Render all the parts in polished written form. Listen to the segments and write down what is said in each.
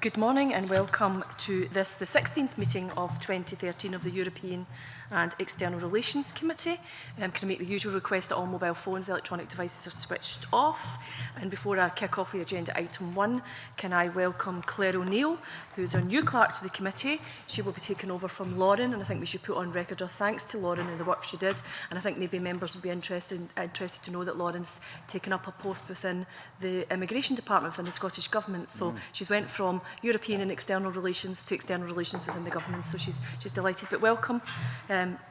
Good morning and welcome to this, the 16th meeting of 2013 of the European and External Relations Committee. Can I make the usual request that all mobile phones, electronic devices are switched off? And before I kick off with agenda item 1, can I welcome Claire O'Neill, who is our new clerk to the committee. She will be taking over from Lauren, and I think we should put on record our thanks to Lauren and the work she did. And I think maybe members will be interested to know that Lauren's taken up a post within the Immigration Department within the Scottish Government. So she's went from European and external relations to external relations within the government. So she's delighted. But welcome,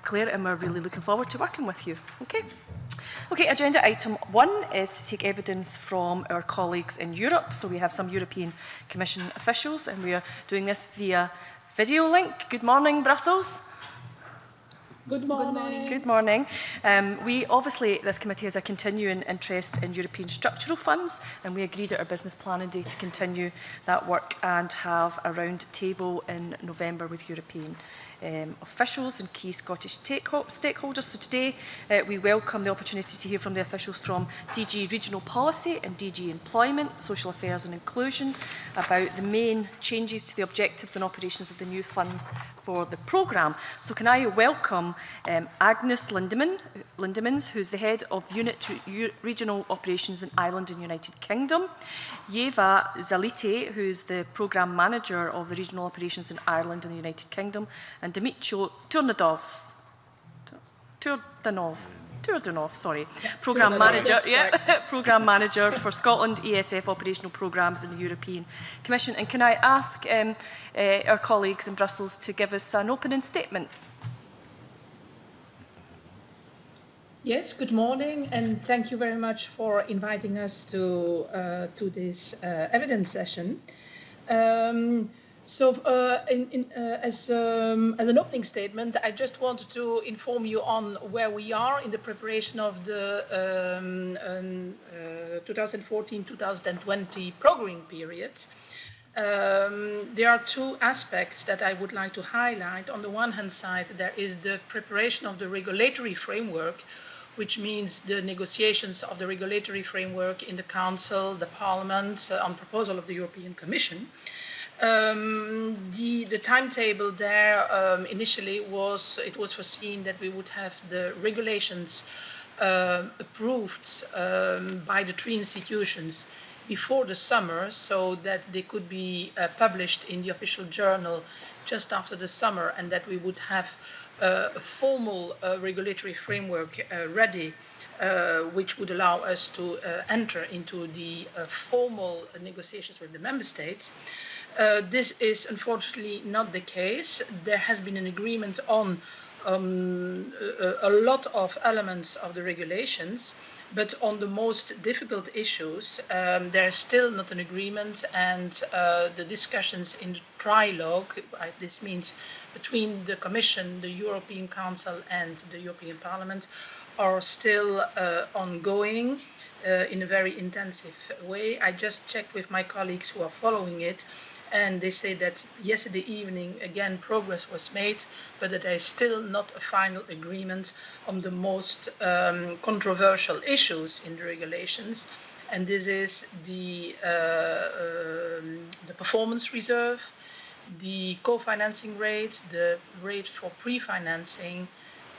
Claire, and we're really looking forward to working with you. Okay, agenda item 1 is to take evidence from our colleagues in Europe. So we have some European Commission officials, and we are doing this via video link. Good morning, Brussels. Good morning. Good morning. We obviously, this committee has a continuing interest in European structural funds, and we agreed at our business planning day to continue that work and have a round table in November with European officials and key Scottish stakeholders. So today we welcome the opportunity to hear from the officials from DG Regional Policy and DG Employment, Social Affairs and Inclusion about the main changes to the objectives and operations of the new funds for the programme. So can I welcome Agnes Lindemans, who is the Head of Unit to Regional Operations in Ireland and United Kingdom, Yeva Zalite, who is the Programme Manager of the Regional Operations in Ireland and the United Kingdom, and Dmytro Turdanov, Programme Manager, Programme Manager for Scotland ESF Operational Programmes in the European Commission. And can I ask our colleagues in Brussels to give us an opening statement? Yes, good morning, and thank you very much for inviting us to this evidence session. As an opening statement, I just wanted to inform you on where we are in the preparation of the 2014-2020 programming period. There are two aspects that I would like to highlight. On the one hand side, there is the preparation of the regulatory framework, which means the negotiations of the regulatory framework in the Council, the Parliament, on proposal of the European Commission. The timetable there initially was foreseen that we would have the regulations approved by the three institutions before the summer, so that they could be published in the official journal just after the summer, and that we would have a formal regulatory framework ready, which would allow us to enter into the formal negotiations with the member states. This is unfortunately not the case. There has been an agreement on a lot of elements of the regulations, but on the most difficult issues, there is still not an agreement, and the discussions in the trilogue, this means between the Commission, the European Council and the European Parliament, are still ongoing in a very intensive way. I just checked with my colleagues who are following it, and they say that yesterday evening, again, progress was made, but that there is still not a final agreement on the most controversial issues in the regulations. And this is the performance reserve, the co-financing rate, the rate for pre-financing,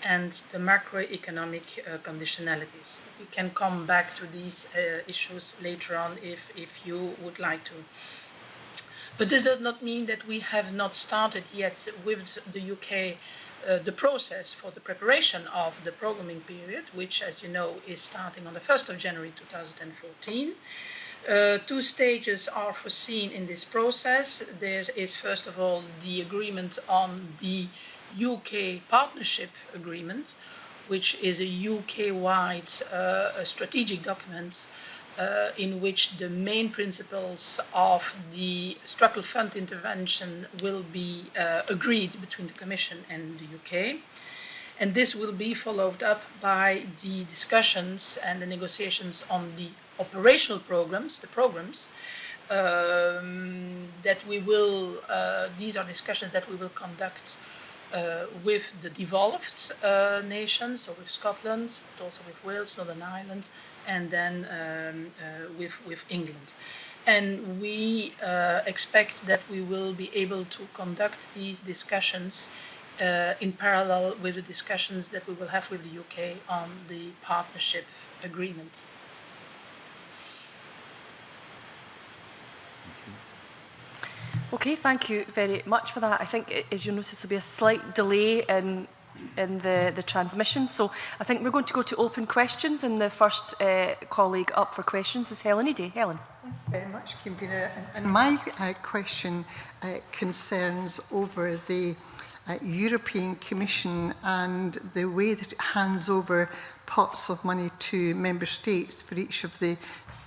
and the macroeconomic conditionalities. We can come back to these issues later on if you would like to. But this does not mean that we have not started yet with the UK the process for the preparation of the programming period, which, as you know, is starting on the 1st of January 2014. Two stages are foreseen in this process. There is, first of all, the agreement on the UK Partnership Agreement, which is a UK-wide strategic document in which the main principles of the structural fund intervention will be agreed between the Commission and the UK. And this will be followed up by the discussions and the negotiations on the operational programs, the programs, that we will, these are discussions that we will conduct with the devolved nations, so with Scotland, but also with Wales, Northern Ireland, and then with England. And we expect that we will be able to conduct these discussions in parallel with the discussions that we will have with the UK on the partnership agreement. Okay, thank you very much for that. I think, as you'll notice, there'll be a slight delay in the transmission. So I think we're going to go to open questions, and the first colleague up for questions is Helen Eadie. Helen. Thank you very much, Convener. And my question concerns over the European Commission and the way that it hands over pots of money to member states for each of the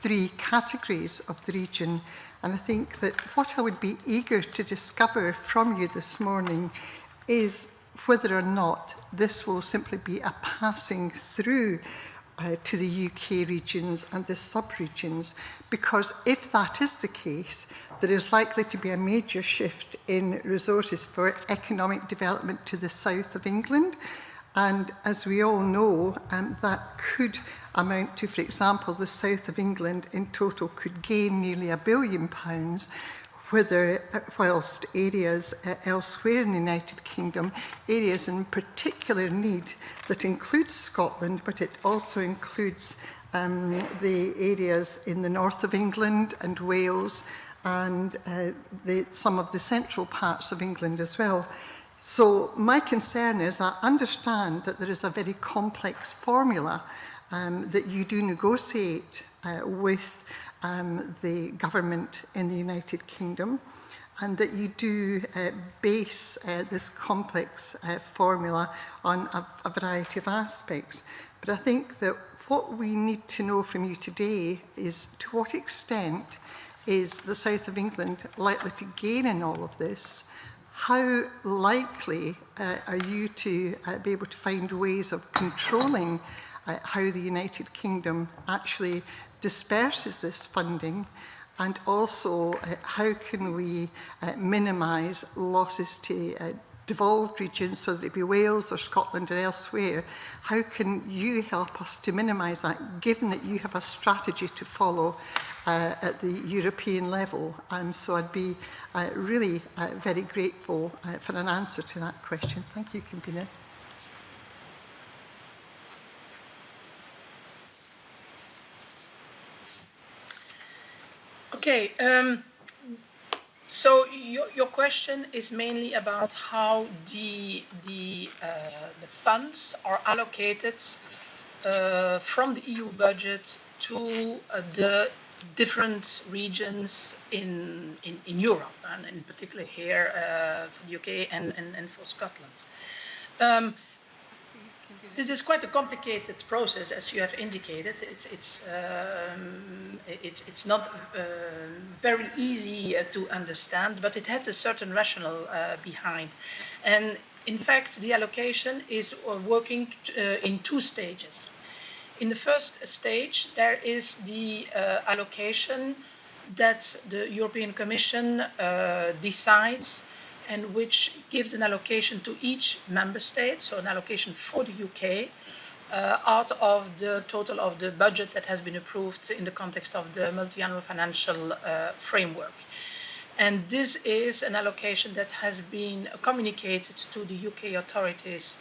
3 categories of the region. And I think that what I would be eager to discover from you this morning is whether or not this will simply be a passing through to the UK regions and the sub-regions, because if that is the case, there is likely to be a major shift in resources for economic development to the south of England. And as we all know, that could amount to, for example, the south of England in total could gain nearly £1 billion, whilst areas elsewhere in the United Kingdom, areas in particular need that includes Scotland, but it also includes the areas in the north of England and Wales and some of the central parts of England as well. So my concern is I understand that there is a very complex formula that you do negotiate with the government in the United Kingdom, and that you do base this complex formula on a variety of aspects. But I think that what we need to know from you today is to what extent is the south of England likely to gain in all of this? How likely are you to be able to find ways of controlling how the United Kingdom actually disperses this funding, and also how can we minimise losses to devolved regions, whether it be Wales or Scotland or elsewhere? How can you help us to minimise that, given that you have a strategy to follow at the European level? So I'd be really very grateful for an answer to that question. Thank you, Convener. Okay, so your question is mainly about how the funds are allocated from the EU budget to the different regions in Europe, and in particular here for the UK and for Scotland. This is quite a complicated process, as you have indicated. It's not very easy to understand, but it has a certain rationale behind. And in fact, the allocation is working in 2 stages. In the first stage, there is the allocation that the European Commission decides, and which gives an allocation to each member state, so an allocation for the UK, out of the total of the budget that has been approved in the context of the multi-annual financial framework. And this is an allocation that has been communicated to the UK authorities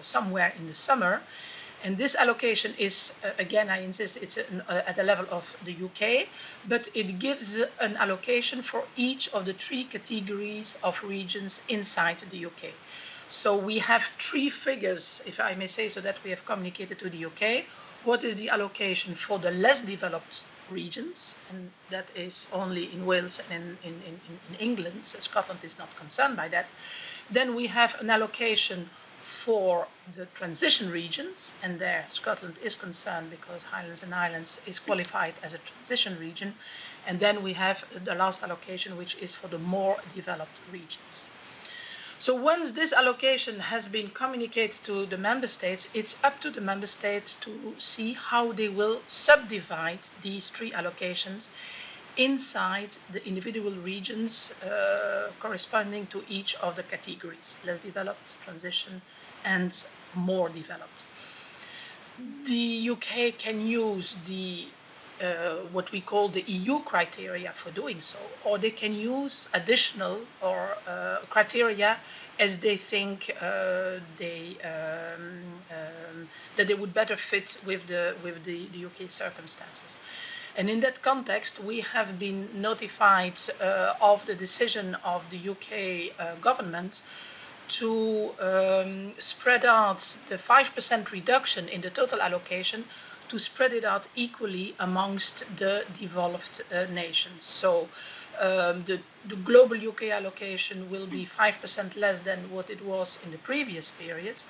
somewhere in the summer. And this allocation is, again, I insist, it's at the level of the UK, but it gives an allocation for each of the 3 categories of regions inside the UK. So we have 3 figures, if I may say so, that we have communicated to the UK. What is the allocation for the less developed regions? And that is only in Wales and in England, so Scotland is not concerned by that. Then we have an allocation for the transition regions, and there Scotland is concerned because Highlands and Islands is qualified as a transition region. And then we have the last allocation, which is for the more developed regions. So once this allocation has been communicated to the member states, it's up to the member state to see how they will subdivide these 3 allocations inside the individual regions corresponding to each of the categories: less developed, transition, and more developed. The UK can use the what we call the EU criteria for doing so, or they can use additional or criteria as they think that they would better fit with the UK circumstances. And in that context, we have been notified of the decision of the UK government to spread out the 5% reduction in the total allocation, to spread it out equally amongst the developed nations. So the global UK allocation will be 5% less than what it was in the previous period.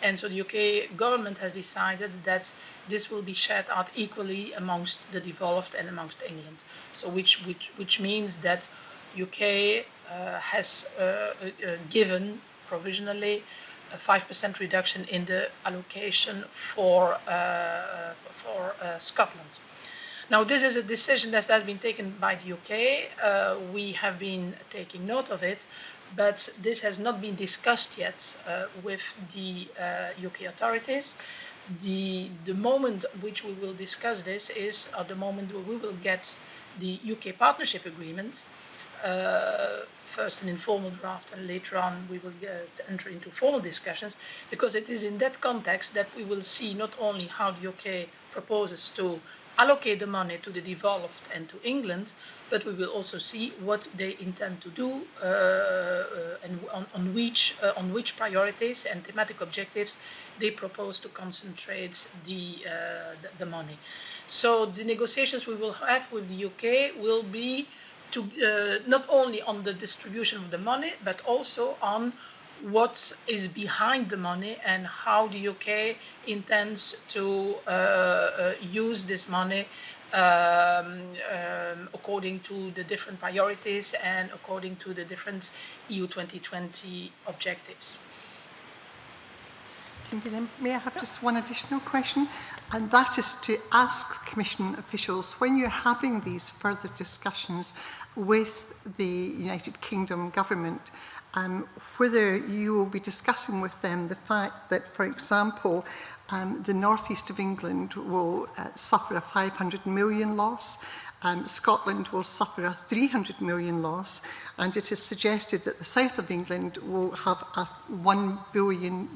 And so the UK government has decided that this will be shared out equally amongst the developed and amongst England. So which means that UK has given provisionally a 5% reduction in the allocation for Scotland. Now, this is a decision that has been taken by the UK. We have been taking note of it, but this has not been discussed yet with the UK authorities. The moment which we will discuss this is at the moment where we will get the UK partnership agreement. First an informal draft, and later on we will enter into formal discussions, because it is in that context that we will see not only how the UK proposes to allocate the money to the developed and to England, but we will also see what they intend to do and on which priorities and thematic objectives they propose to concentrate the money. So the negotiations we will have with the UK will be to not only on the distribution of the money, but also on what is behind the money and how the UK intends to use this money according to the different priorities and according to the different EU 2020 objectives. May I have just one additional question? And that is to ask Commission officials, when you're having these further discussions with the United Kingdom government, whether you will be discussing with them the fact that, for example, the northeast of England will suffer a 500 million loss, Scotland will suffer a 300 million loss, and it is suggested that the south of England will have a €1 billion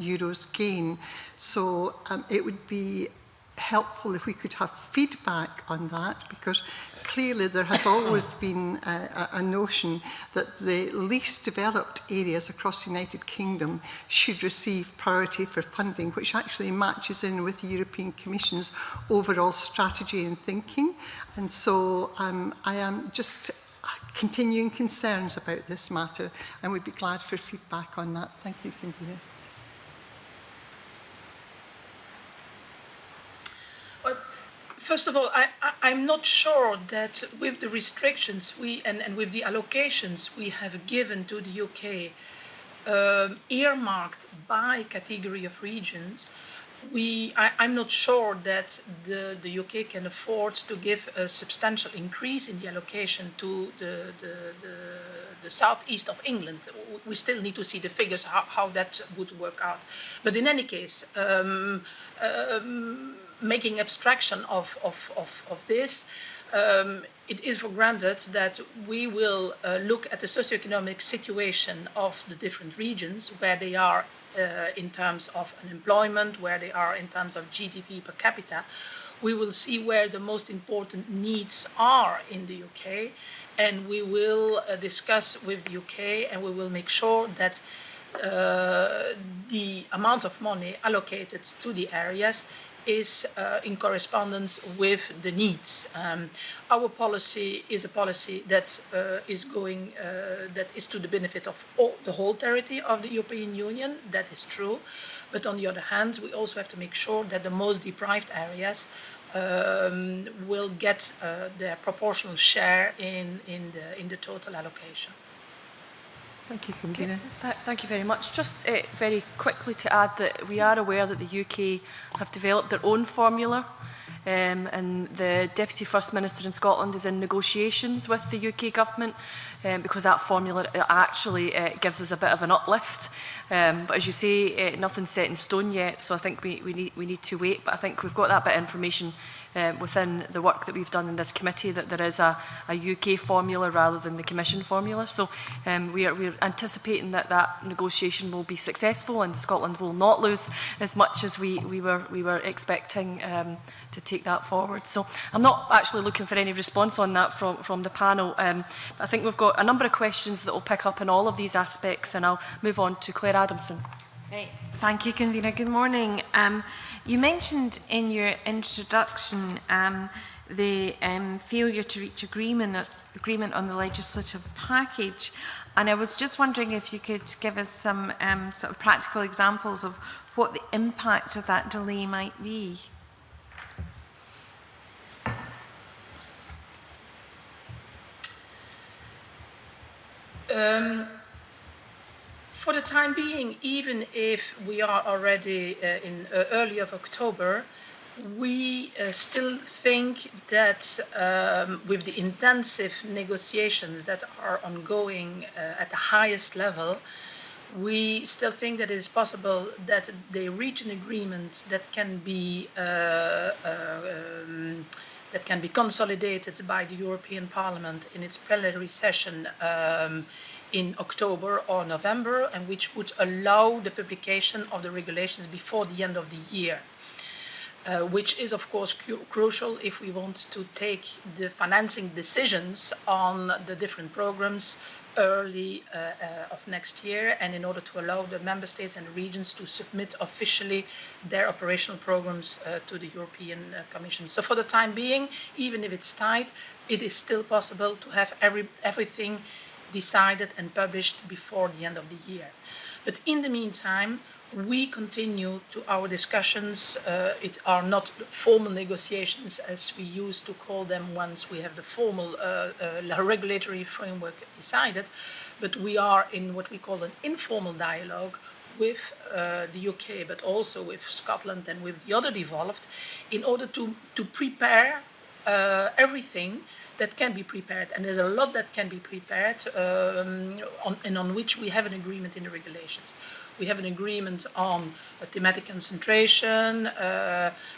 gain. So it would be helpful if we could have feedback on that, because clearly there has always been a notion that the least developed areas across the United Kingdom should receive priority for funding, which actually matches in with the European Commission's overall strategy and thinking. And so I am just continuing concerns about this matter, and would be glad for feedback on that. Thank you, Convener. First of all, I'm not sure that with the restrictions and with the allocations we have given to the UK, earmarked by category of regions, I'm not sure that the UK can afford to give a substantial increase in the allocation to the southeast of England. We still need to see the figures, how that would work out. But in any case, making abstraction of this, it is for granted that we will look at the socioeconomic situation of the different regions, where they are in terms of unemployment, where they are in terms of GDP per capita. We will see where the most important needs are in the UK, and we will discuss with the UK, and we will make sure that the amount of money allocated to the areas is in correspondence with the needs. Our policy is a policy that is going, that is to the benefit of the whole territory of the European Union. That is true. But on the other hand, we also have to make sure that the most deprived areas will get their proportional share in the total allocation. Thank you, Convener. Thank you very much. Just very quickly to add that we are aware that the UK have developed their own formula, and the Deputy First Minister in Scotland is in negotiations with the UK government, because that formula actually gives us a bit of an uplift. But as you say, nothing's set in stone yet, so I think we need to wait. But I think we've got that bit of information within the work that we've done in this committee that there is a UK formula rather than the Commission formula. So we're anticipating that that negotiation will be successful and Scotland will not lose as much as we were expecting to take that forward. So I'm not actually looking for any response on that from the panel. I think we've got a number of questions that will pick up on all of these aspects, and I'll move on to Claire Adamson. Right. Thank you, Convener. Good morning. You mentioned in your introduction the failure to reach agreement on the legislative package, and I was just wondering if you could give us some sort of practical examples of what the impact of that delay might be. For the time being, even if we are already in early of October, we still think that with the intensive negotiations that are ongoing at the highest level, we still think that it is possible that they reach an agreement that can be consolidated by the European Parliament in its plenary session in October or November, and which would allow the publication of the regulations before the end of the year, which is of course crucial if we want to take the financing decisions on the different programs early of next year, and in order to allow the member states and regions to submit officially their operational programs to the European Commission. So for the time being, even if it's tight, it is still possible to have everything decided and published before the end of the year. But in the meantime, we continue to our discussions. It are not formal negotiations as we used to call them once we have the formal regulatory framework decided, but we are in what we call an informal dialogue with the UK, but also with Scotland and with the other devolved, in order to prepare everything that can be prepared. And there's a lot that can be prepared on which we have an agreement in the regulations. We have an agreement on thematic concentration.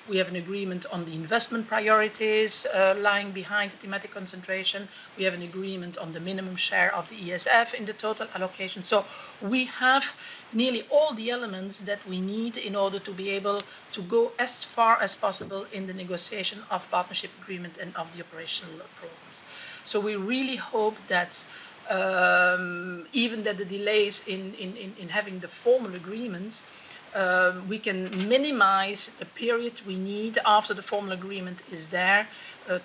We have an agreement on the investment priorities lying behind the thematic concentration. We have an agreement on the minimum share of the ESF in the total allocation. So we have nearly all the elements that we need in order to be able to go as far as possible in the negotiation of partnership agreement and of the operational programs. So we really hope that even that the delays in having the formal agreements, we can minimize the period we need after the formal agreement is there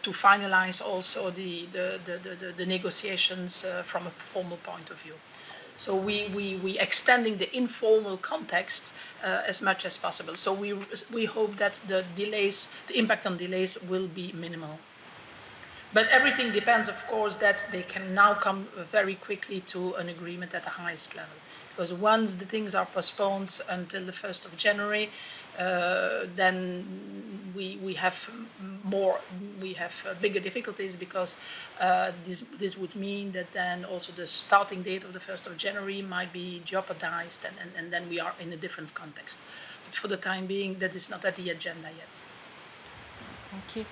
to finalize also the negotiations from a formal point of view. So we extending the informal context as much as possible. So we hope that the impact on delays will be minimal. But everything depends, of course, that they can now come very quickly to an agreement at the highest level. Because once the things are postponed until the 1st of January, then we have bigger difficulties, because this would mean that then also the starting date of the 1st of January might be jeopardized, and then we are in a different context. But for the time being, that is not at the agenda yet. Thank you.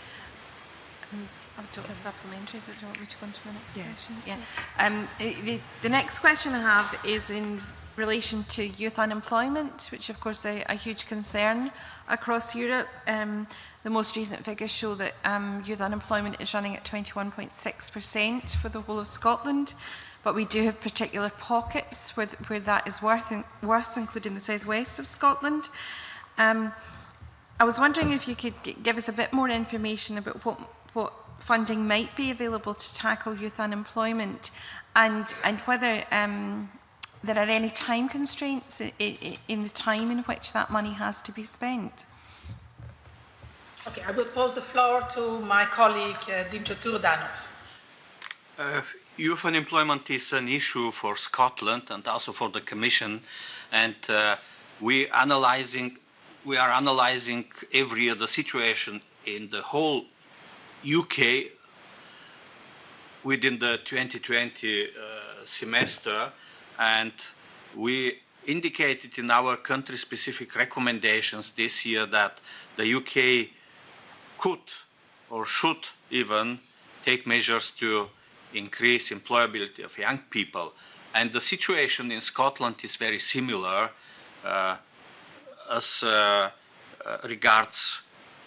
I'll talk a supplementary, but do you want me to go on to the next question? Yeah. The next question I have is in relation to youth unemployment, which of course is a huge concern across Europe. The most recent figures show that youth unemployment is running at 21.6% for the whole of Scotland, but we do have particular pockets where that is worse, including the southwest of Scotland. I was wondering if you could give us a bit more information about what funding might be available to tackle youth unemployment, and whether there are any time constraints in the time in which that money has to be spent. Okay, I will pose the floor to my colleague, Dintjo Turdanov. Youth unemployment is an issue for Scotland and also for the Commission, and we are analysing every year the situation in the whole UK within the 2020 semester, and we indicated in our country-specific recommendations this year that the UK could or should even take measures to increase employability of young people. And the situation in Scotland is very similar as regards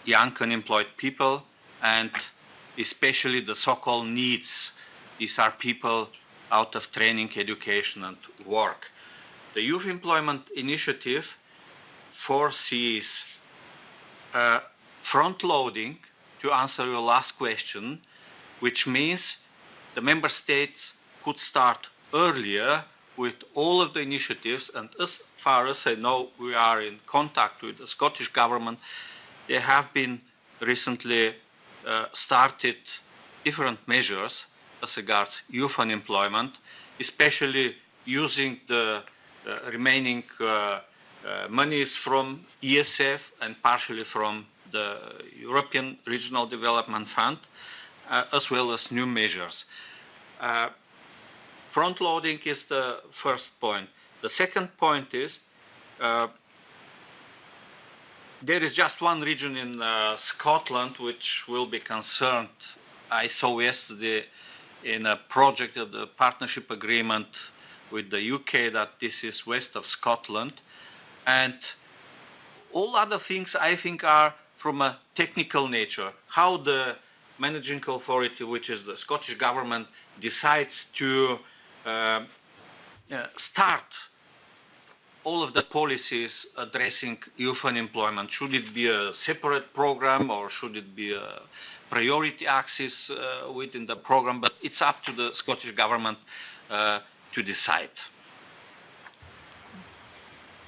young unemployed people, and especially the so-called needs. These are people out of training, education, and work. The Youth Employment Initiative foresees front-loading, to answer your last question, which means the member states could start earlier with all of the initiatives, and as far as I know, we are in contact with the Scottish Government. They have been recently started different measures as regards youth unemployment, especially using the remaining monies from ESF and partially from the European Regional Development Fund, as well as new measures. Front-loading is the first point. The second point is there is just one region in Scotland which will be concerned. I saw yesterday in a project of the partnership agreement with the UK that this is west of Scotland. And all other things, I think, are from a technical nature. How the managing authority, which is the Scottish Government, decides to start all of the policies addressing youth unemployment. Should it be a separate program or should it be a priority axis within the program? But it's up to the Scottish Government to decide.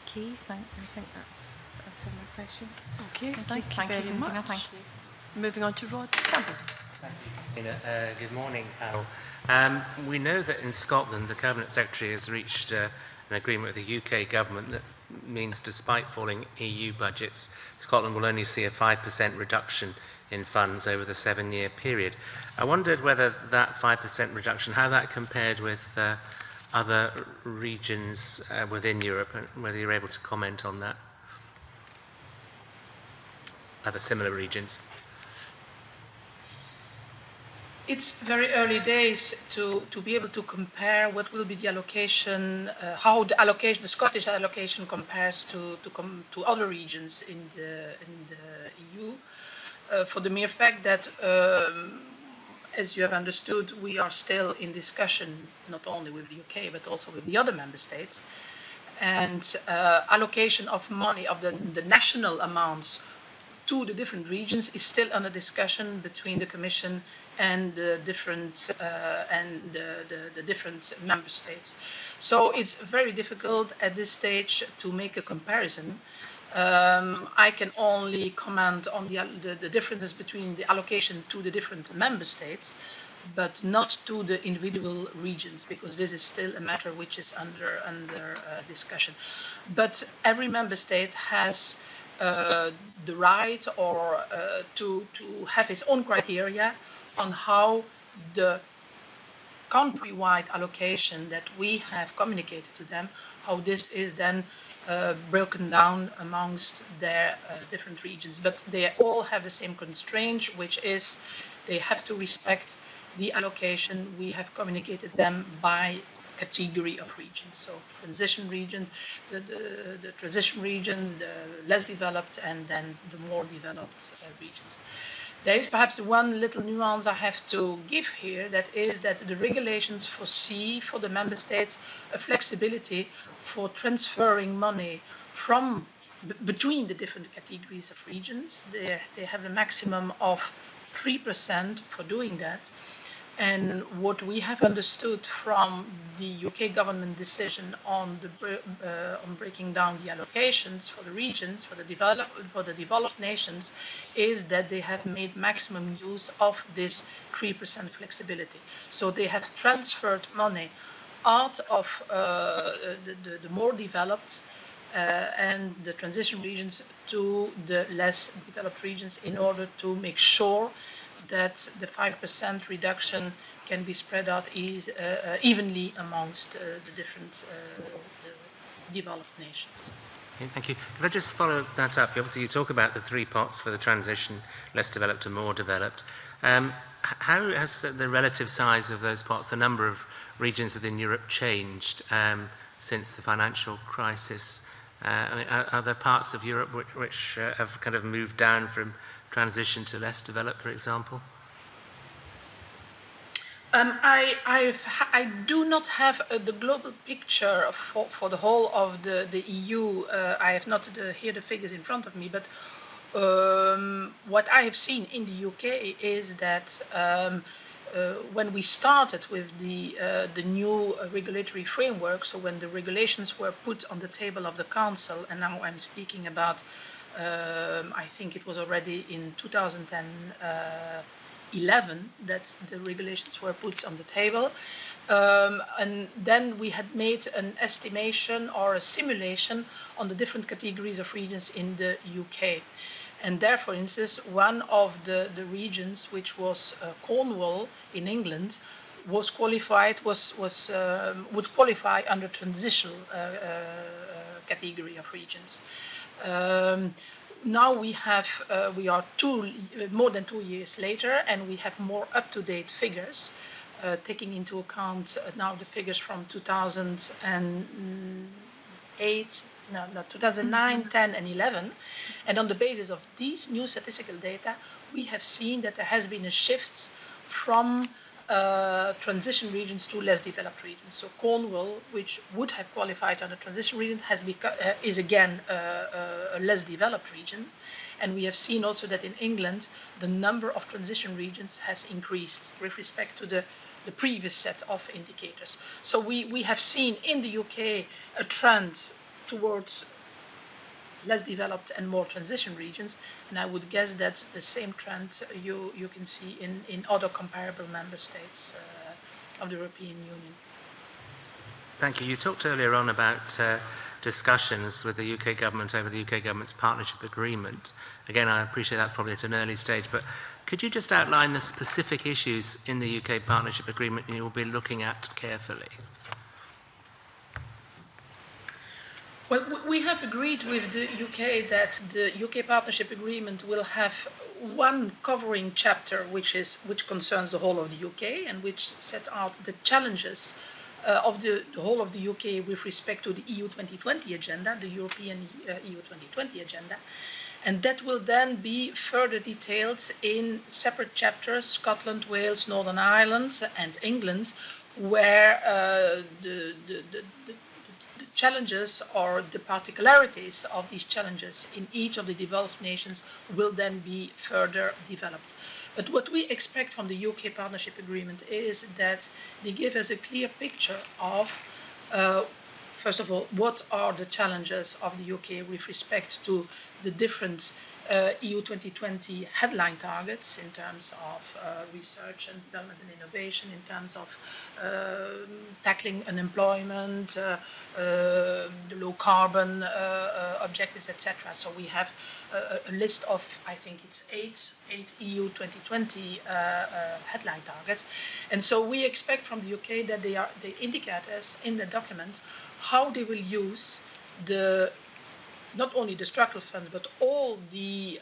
Okay, I think that's answered my question. Okay, thank you Thank very you, much. Nina, thank you. Moving on to Rod Campbell. Good morning, panel. We know that in Scotland, the Cabinet Secretary has reached an agreement with the UK government that means despite falling EU budgets, Scotland will only see a 5% reduction in funds over the 7-year period. I wondered whether that 5% reduction, how that compared with other regions within Europe, and whether you're able to comment on that. Other similar regions. It's very early days to be able to compare what will be the allocation, how the allocation, the Scottish allocation compares to other regions in the EU, for the mere fact that, as you have understood, we are still in discussion not only with the UK but also with the other member states, and allocation of money of the national amounts to the different regions is still under discussion between the Commission and the different the different member states. So it's very difficult at this stage to make a comparison. I can only comment on the differences between the allocation to the different member states, but not to the individual regions, because this is still a matter which is under discussion. But every member state has the right or to have its own criteria on how the country-wide allocation that we have communicated to them, how this is then broken down amongst their different regions. But they all have the same constraint, which is they have to respect the allocation we have communicated them by category of regions. So transition regions, the transition regions, the less developed, and then the more developed regions. There is perhaps one little nuance I have to give here, that is that the regulations foresee for the member states a flexibility for transferring money from between the different categories of regions. They have a maximum of 3% for doing that. And what we have understood from the UK government decision on breaking down the allocations for the regions, for the developed nations, is that they have made maximum use of this 3% flexibility. So they have transferred money out of the more developed and the transition regions to the less developed regions in order to make sure that the 5% reduction can be spread out evenly amongst the different developed nations. Okay, thank you. Can I just follow that up? Obviously, you talk about the 3 pots for the transition, less developed and more developed. How has the relative size of those pots, the number of regions within Europe, changed since the financial crisis? I mean, are there parts of Europe which have kind of moved down from transition to less developed, for example? I do not have the global picture for the whole of the EU. I have not here the figures in front of me, but what I have seen in the UK is that when we started with the new regulatory framework, so when the regulations were put on the table of the Council, and now I'm speaking about, I think it was already in 2011 that the regulations were put on the table. And then we had made an estimation or a simulation on the different categories of regions in the UK. And there, for instance, one of the regions, which was Cornwall in England, was qualified, would qualify under transitional category of regions. Now we are more than 2 years later, and we have more up-to-date figures, taking into account now the figures from 2009, 10, and 11. And on the basis of these new statistical data, we have seen that there has been a shift from transition regions to less developed regions. So Cornwall, which would have qualified under transition region, is again a less developed region. And we have seen also that in England, the number of transition regions has increased with respect to the previous set of indicators. So we have seen in the UK a trend towards less developed and more transition regions, and I would guess that the same trend you can see in other comparable member states of the European Union. Thank you. You talked earlier on about discussions with the UK government over the UK government's partnership agreement. Again, I appreciate that's probably at an early stage, but could you just outline the specific issues in the UK partnership agreement you will be looking at carefully? Well, we have agreed with the UK that the UK partnership agreement will have one covering chapter which concerns the whole of the UK and which set out the challenges of the whole of the UK with respect to the EU 2020 agenda, the European EU 2020 agenda. And that will then be further detailed in separate chapters, Scotland, Wales, Northern Ireland and England, where the challenges or the particularities of these challenges in each of the developed nations will then be further developed. But what we expect from the UK Partnership Agreement is that they give us a clear picture of, first of all, what are the challenges of the UK with respect to the different EU 2020 headline targets in terms of research and development and innovation, in terms of tackling unemployment, the low carbon objectives, etc. So we have a list of, I think it's eight EU 2020 headline targets. And so we expect from the UK that they indicate us in the document how they will use not only the structural funds, but all the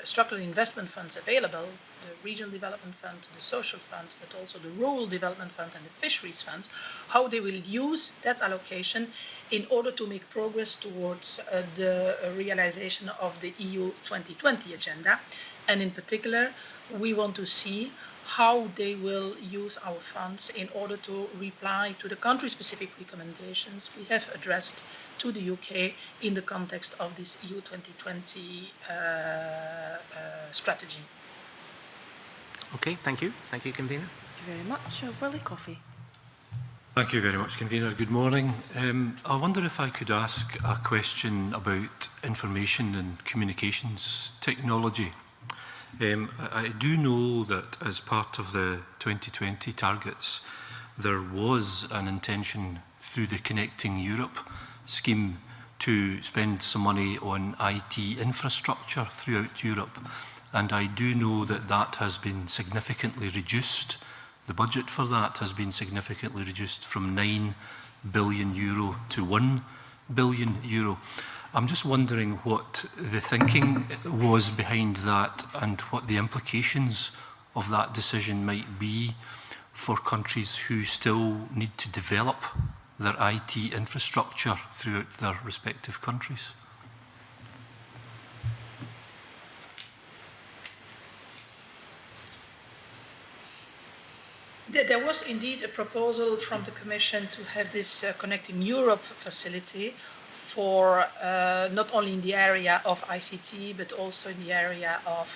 structural investment funds available, the Regional Development Fund, the Social Fund, but also the Rural Development Fund and the Fisheries Fund, how they will use that allocation in order to make progress towards the realization of the EU 2020 agenda. And in particular, we want to see how they will use our funds in order to reply to the country-specific recommendations we have addressed to the UK in the context of this EU 2020 strategy. Okay, thank you. Thank you, Convener. Thank you very much. Willie Coffey. Thank you very much, Convener. Good morning. I wonder if I could ask a question about information and communications technology. I do know that as part of the 2020 targets, there was an intention through the Connecting Europe scheme to spend some money on IT infrastructure throughout Europe. And I do know that that has been significantly reduced. The budget for that has been significantly reduced from €9 billion to €1 billion euro. I'm just wondering what the thinking was behind that and what the implications of that decision might be for countries who still need to develop their IT infrastructure throughout their respective countries. There was indeed a proposal from the Commission to have this Connecting Europe facility for not only in the area of ICT, but also in the area of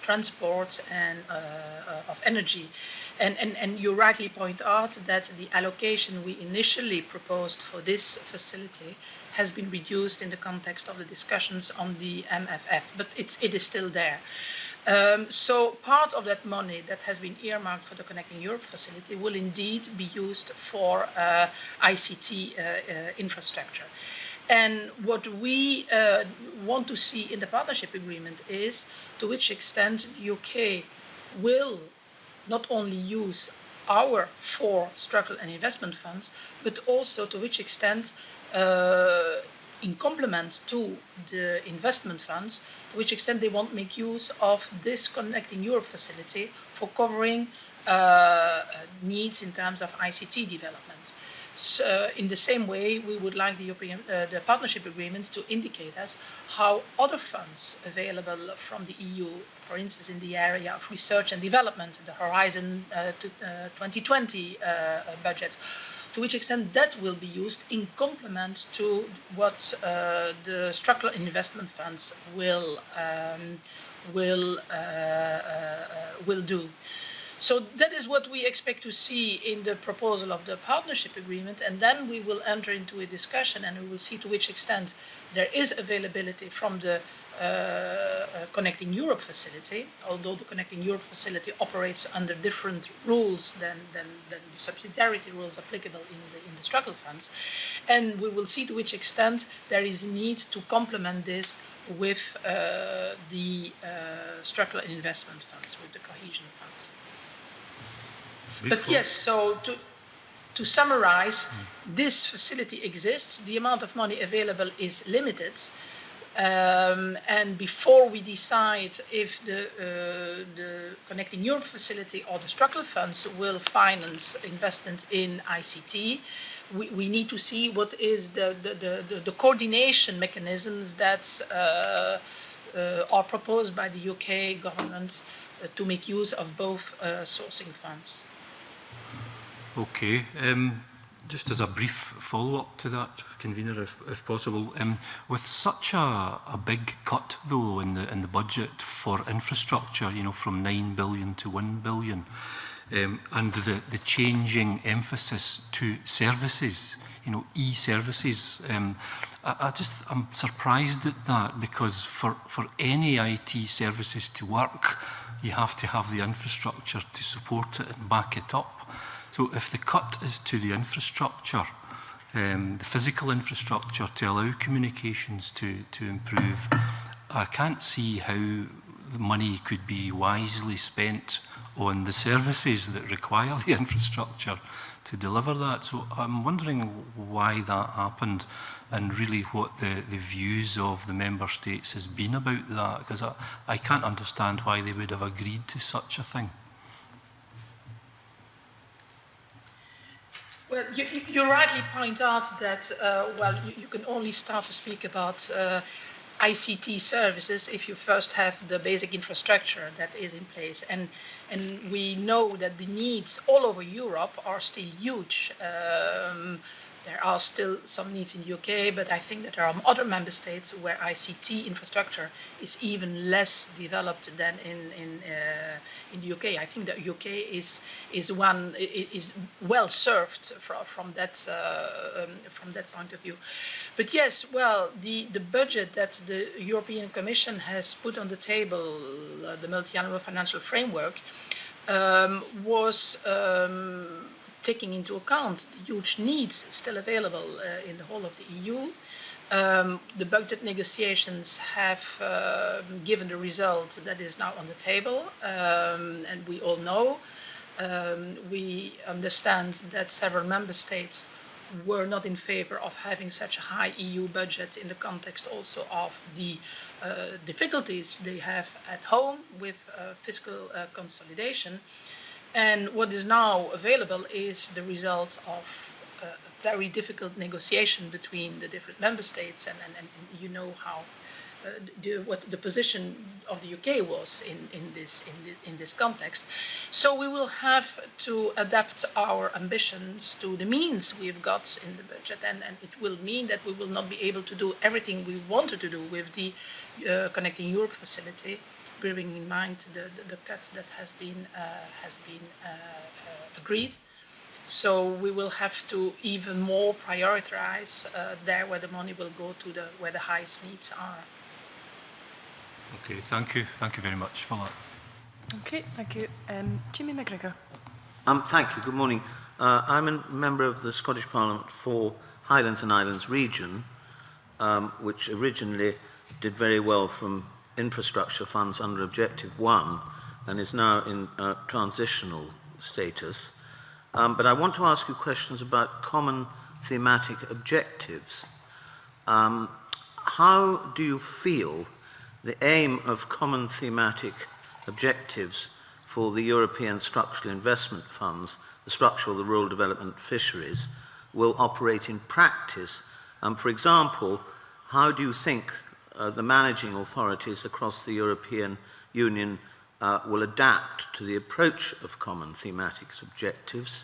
transport and of energy. And you rightly point out that the allocation we initially proposed for this facility has been reduced in the context of the discussions on the MFF, but it is still there. So part of that money that has been earmarked for the Connecting Europe facility will indeed be used for ICT infrastructure. And what we want to see in the partnership agreement is to which extent the UK will not only use our 4 structural and investment funds, but also to which extent in complement to the investment funds, to which extent they won't make use of this Connecting Europe facility for covering needs in terms of ICT development. So, in the same way, we would like the partnership agreement to indicate us how other funds available from the EU, for instance, in the area of research and development, the Horizon 2020 budget, to which extent that will be used in complement to what the structural investment funds will do. So that is what we expect to see in the proposal of the partnership agreement, and then we will enter into a discussion and we will see to which extent there is availability from the Connecting Europe facility, although the Connecting Europe facility operates under different rules than the subsidiarity rules applicable in the structural funds. And we will see to which extent there is a need to complement this with the structural and investment funds, with the cohesion funds. But yes, so to summarize, this facility exists. The amount of money available is limited. And before we decide if the Connecting Europe facility or the structural funds will finance investment in ICT, we need to see what is the coordination mechanisms that are proposed by the UK government to make use of both sourcing funds. Okay. Just as a brief follow-up to that, Convener, if possible, with such a big cut, though, in the budget for infrastructure, you know, from 9 billion to 1 billion, and the changing emphasis to services, you know, e-services, I'm surprised at that, because for any IT services to work, you have to have the infrastructure to support it and back it up. So if the cut is to the infrastructure, the physical infrastructure to allow communications to improve, I can't see how the money could be wisely spent on the services that require the infrastructure to deliver that. So I'm wondering why that happened and really what the views of the member states has been about that, because I can't understand why they would have agreed to such a thing. Well, you rightly point out that, you can only start to speak about ICT services if you first have the basic infrastructure that is in place. And we know that the needs all over Europe are still huge. There are still some needs in the UK, but I think that there are other member states where ICT infrastructure is even less developed than in the UK. I think the UK is well served from that point of view. But yes, well, the budget that the European Commission has put on the table, the multi-annual financial framework, was taking into account huge needs still available in the whole of the EU. The budget negotiations have given the result that is now on the table, and we all know. We understand that several member states were not in favor of having such a high EU budget in the context also of the difficulties they have at home with fiscal consolidation. And what is now available is the result of a very difficult negotiation between the different member states, and you know how what the position of the UK was in this context. So we will have to adapt our ambitions to the means we've got in the budget, and it will mean that we will not be able to do everything we wanted to do with the Connecting Europe facility, bearing in mind the cut that has been agreed. So we will have to even more prioritize there where the money will go to where the highest needs are. Okay, thank you. Thank you very much for that. Okay, thank you. Jimmy McGregor. Thank you. Good morning. I'm a member of the Scottish Parliament for Highlands and Islands region, which originally did very well from infrastructure funds under Objective 1 and is now in transitional status. But I want to ask you questions about common thematic objectives. How do you feel the aim of common thematic objectives for the European structural investment funds, the structural, the rural development, fisheries, will operate in practice? For example, how do you think the managing authorities across the European Union will adapt to the approach of common thematic objectives?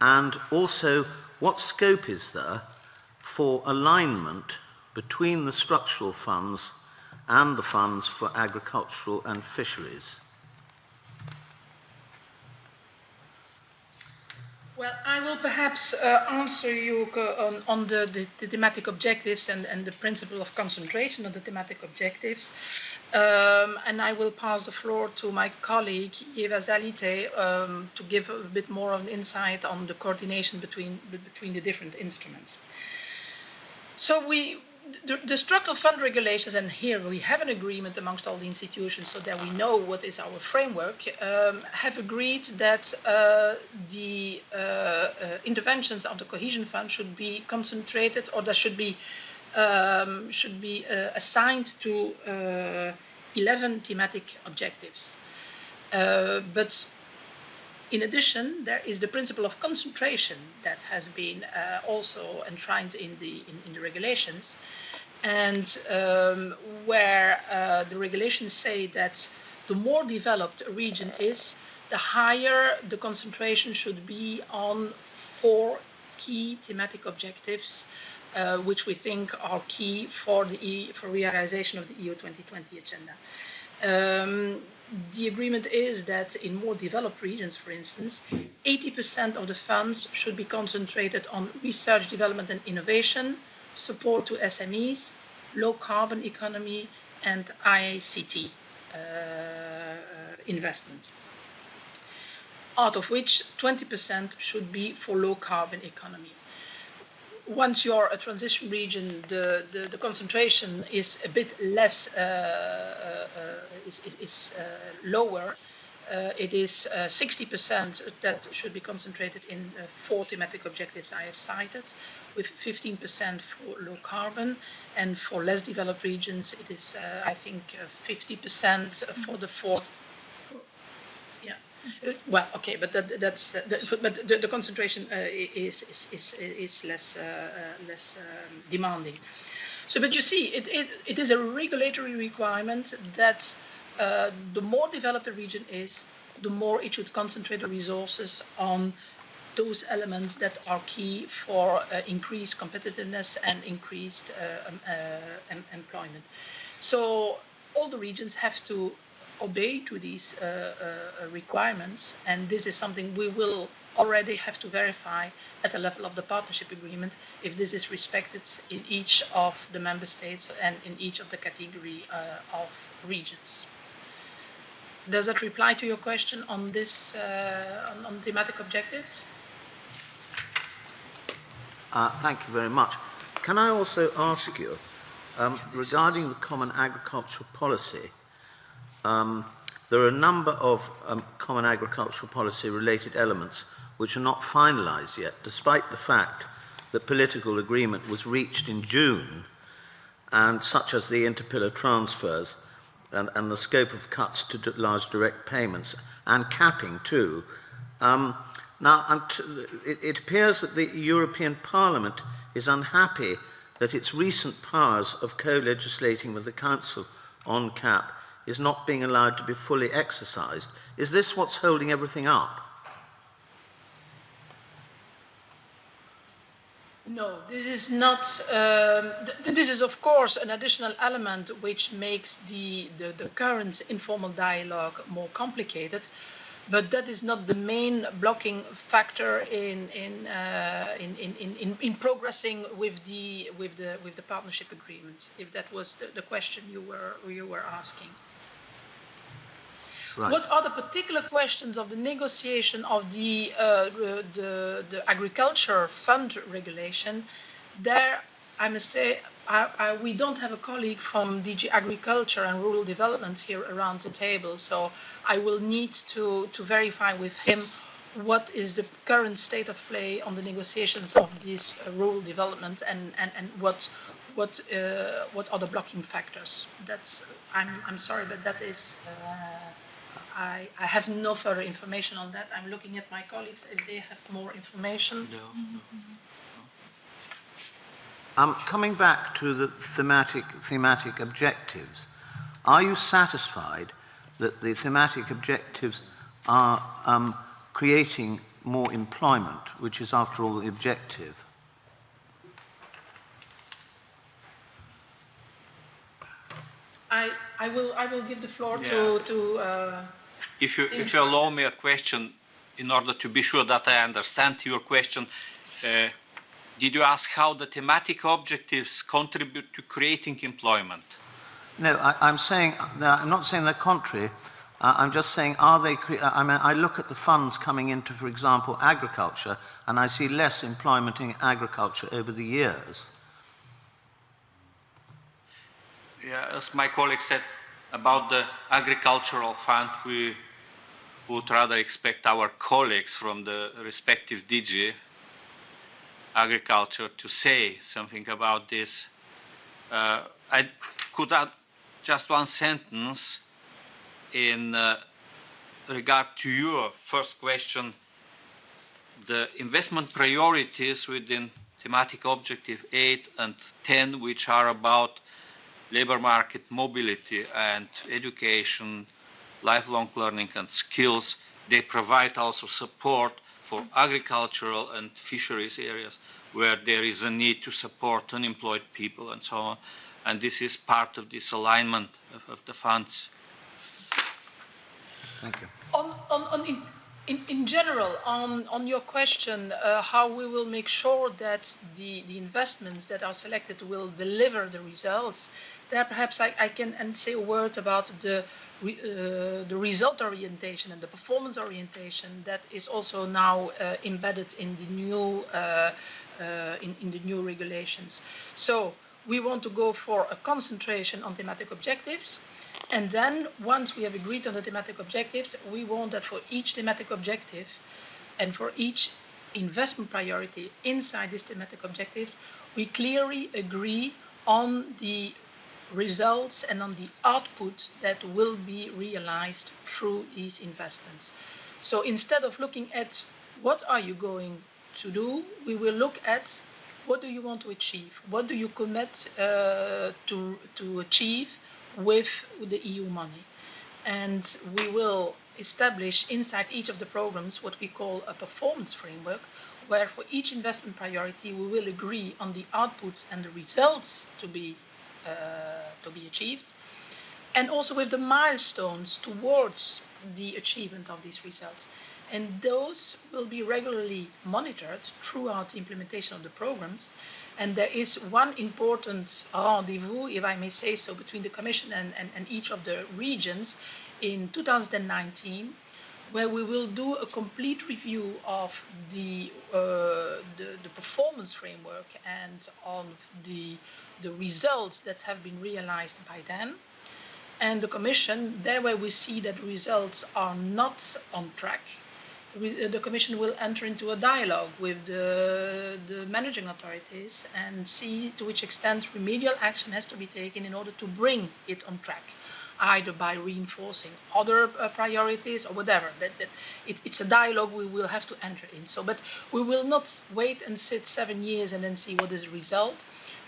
And also, what scope is there for alignment between the structural funds and the funds for agricultural and fisheries? Well, I will perhaps answer you on the thematic objectives and the principle of concentration of the thematic objectives. And I will pass the floor to my colleague, Eva Zalite, to give a bit more of an insight on the coordination between the different instruments. So the structural fund regulations, and here we have an agreement amongst all the institutions so that we know what is our framework, have agreed that the interventions of the cohesion fund should be concentrated, or that should be assigned to 11 thematic objectives. But in addition, there is the principle of concentration that has been also enshrined in the regulations, and where the regulations say that the more developed a region is, the higher the concentration should be on 4 key thematic objectives, which we think are key for realization of the EU 2020 agenda. The agreement is that in more developed regions, for instance, 80% of the funds should be concentrated on research, development and innovation, support to SMEs, low carbon economy and ICT investments, out of which 20% should be for low carbon economy. Once you're a transition region, the concentration is a bit less, lower. It is 60% that should be concentrated in 4 thematic objectives I have cited, with 15% for low carbon, and for less developed regions, it is, I think, 50% for the 4. Well, okay, but the concentration is less demanding. So, but you see, it is a regulatory requirement that the more developed a region is, the more it should concentrate the resources on those elements that are key for increased competitiveness and increased employment. So all the regions have to obey to these requirements, and this is something we will already have to verify at the level of the partnership agreement if this is respected in each of the member states and in each of the category of regions. Does that reply to your question on this on thematic objectives? Thank you very much. Can I also ask you, regarding the common agricultural policy, there are a number of common agricultural policy related elements which are not finalised yet, despite the fact that political agreement was reached in June, and such as the interpillar transfers and the scope of cuts to large direct payments and capping too. It appears that the European Parliament is unhappy that its recent powers of co-legislating with the Council on CAP is not being allowed to be fully exercised. Is this what's holding everything up? No, this is not. This is, of course, an additional element which makes the current informal dialogue more complicated, but that is not the main blocking factor in progressing with the partnership agreement. If that was the question you were asking. Right. What are the particular questions of the negotiation of the agriculture fund regulation? There, I must say, we don't have a colleague from DG Agriculture and Rural Development here around the table, so I will need to verify with him what is the current state of play on the negotiations of this rural development and what are the blocking factors. That's I'm sorry, but that is. I have no further information on that. I'm looking at my colleagues if they have more information. No. Coming back to the thematic objectives, are you satisfied that the thematic objectives are creating more employment, which is, after all, the objective? I will give the floor to If you allow me a question, in order to be sure that I understand your question, did you ask how the thematic objectives contribute to creating employment? No, I'm not saying the contrary. I'm just saying, are they? I look at the funds coming into, for example, agriculture, and I see less employment in agriculture over the years. Yeah, as my colleague said about the agricultural fund, we would rather expect our colleagues from the respective DG Agriculture to say something about this. I could add just one sentence in regard to your first question. The investment priorities within thematic objective 8 and 10, which are about labor market mobility and education, lifelong learning and skills, they provide also support for agricultural and fisheries areas where there is a need to support unemployed people and so on. And this is part of this alignment of the funds. Thank you. In general, on your question, how we will make sure that the investments that are selected will deliver the results, there perhaps I can say a word about the result orientation and the performance orientation that is also now embedded in the new in the new regulations. So we want to go for a concentration on thematic objectives. And then once we have agreed on the thematic objectives, we want that for each thematic objective and for each investment priority inside these thematic objectives, we clearly agree on the results and on the output that will be realized through these investments. So instead of looking at what are you going to do, we will look at what do you want to achieve? What do you commit to achieve with the EU money? And we will establish inside each of the programs what we call a performance framework, where for each investment priority we will agree on the outputs and the results to be achieved, and also with the milestones towards the achievement of these results. And those will be regularly monitored throughout the implementation of the programs. And there is one important rendezvous, if I may say so, between the Commission and each of the regions in 2019, where we will do a complete review of the performance framework and on the results that have been realized by them. And the Commission, there where we see that results are not on track, the Commission will enter into a dialogue with the managing authorities and see to which extent remedial action has to be taken in order to bring it on track, either by reinforcing other priorities or whatever. It's a dialogue we will have to enter in. So, but we will not wait and sit 7 years and then see what is the result.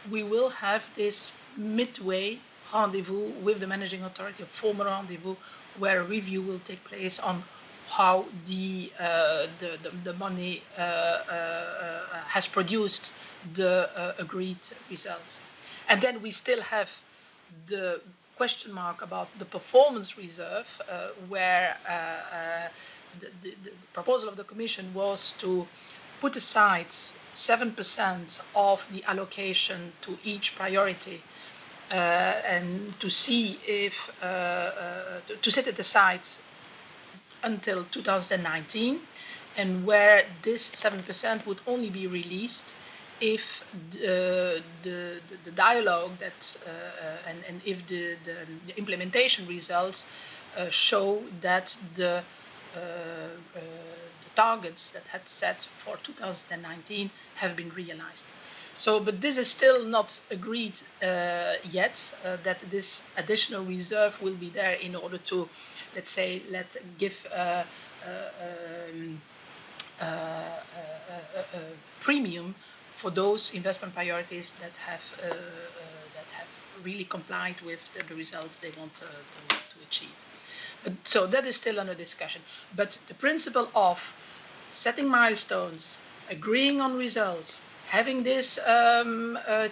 We will have this midway rendezvous with the managing authority, a formal rendezvous, where a review will take place on how the money has produced the agreed results. And then we still have the question mark about the performance reserve, where the proposal of the Commission was to put aside 7% of the allocation to each priority and to see if, to set it aside until 2019, and where this 7% would only be released if the dialogue that and if the implementation results show that the targets that had set for 2019 have been realized. So, but this is still not agreed yet, that this additional reserve will be there in order to, let's say, give premium for those investment priorities that have really complied with the results they want to achieve. But, so that is still under discussion. But the principle of setting milestones, agreeing on results, having this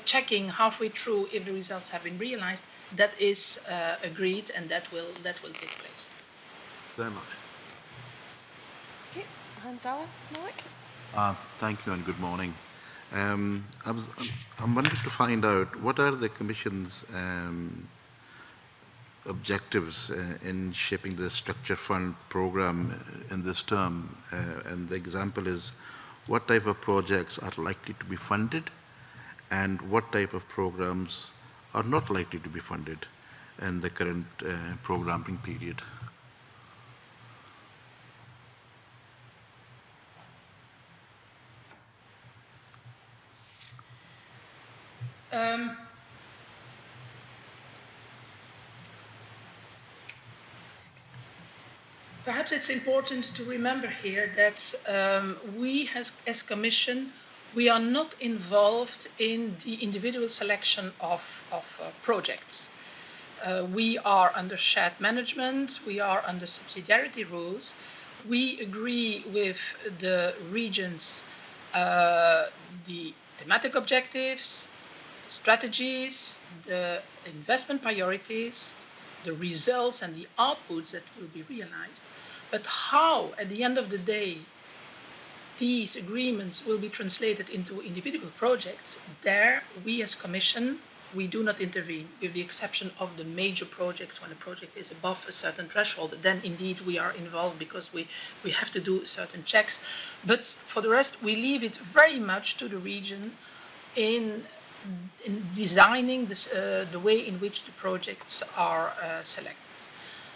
checking halfway through if the results have been realized, that is agreed, and that will take place. Very much. Okay, Hans-Ala Malik. Thank you and good morning. I'm wanting to find out what are the Commission's objectives in shaping the structure fund program in this term, and the example is what type of projects are likely to be funded and what type of programs are not likely to be funded in the current programming period. Perhaps it's important to remember here that we, as Commission, we are not involved in the individual selection of projects. We are under shared management, we are under subsidiarity rules. We agree with the regions, the thematic objectives, strategies, the investment priorities, the results and the outputs that will be realized. But how, at the end of the day, these agreements will be translated into individual projects, there we as Commission, we do not intervene, with the exception of the major projects. When a project is above a certain threshold, then indeed we are involved because we have to do certain checks. But for the rest, we leave it very much to the region in designing this, the way in which the projects are selected.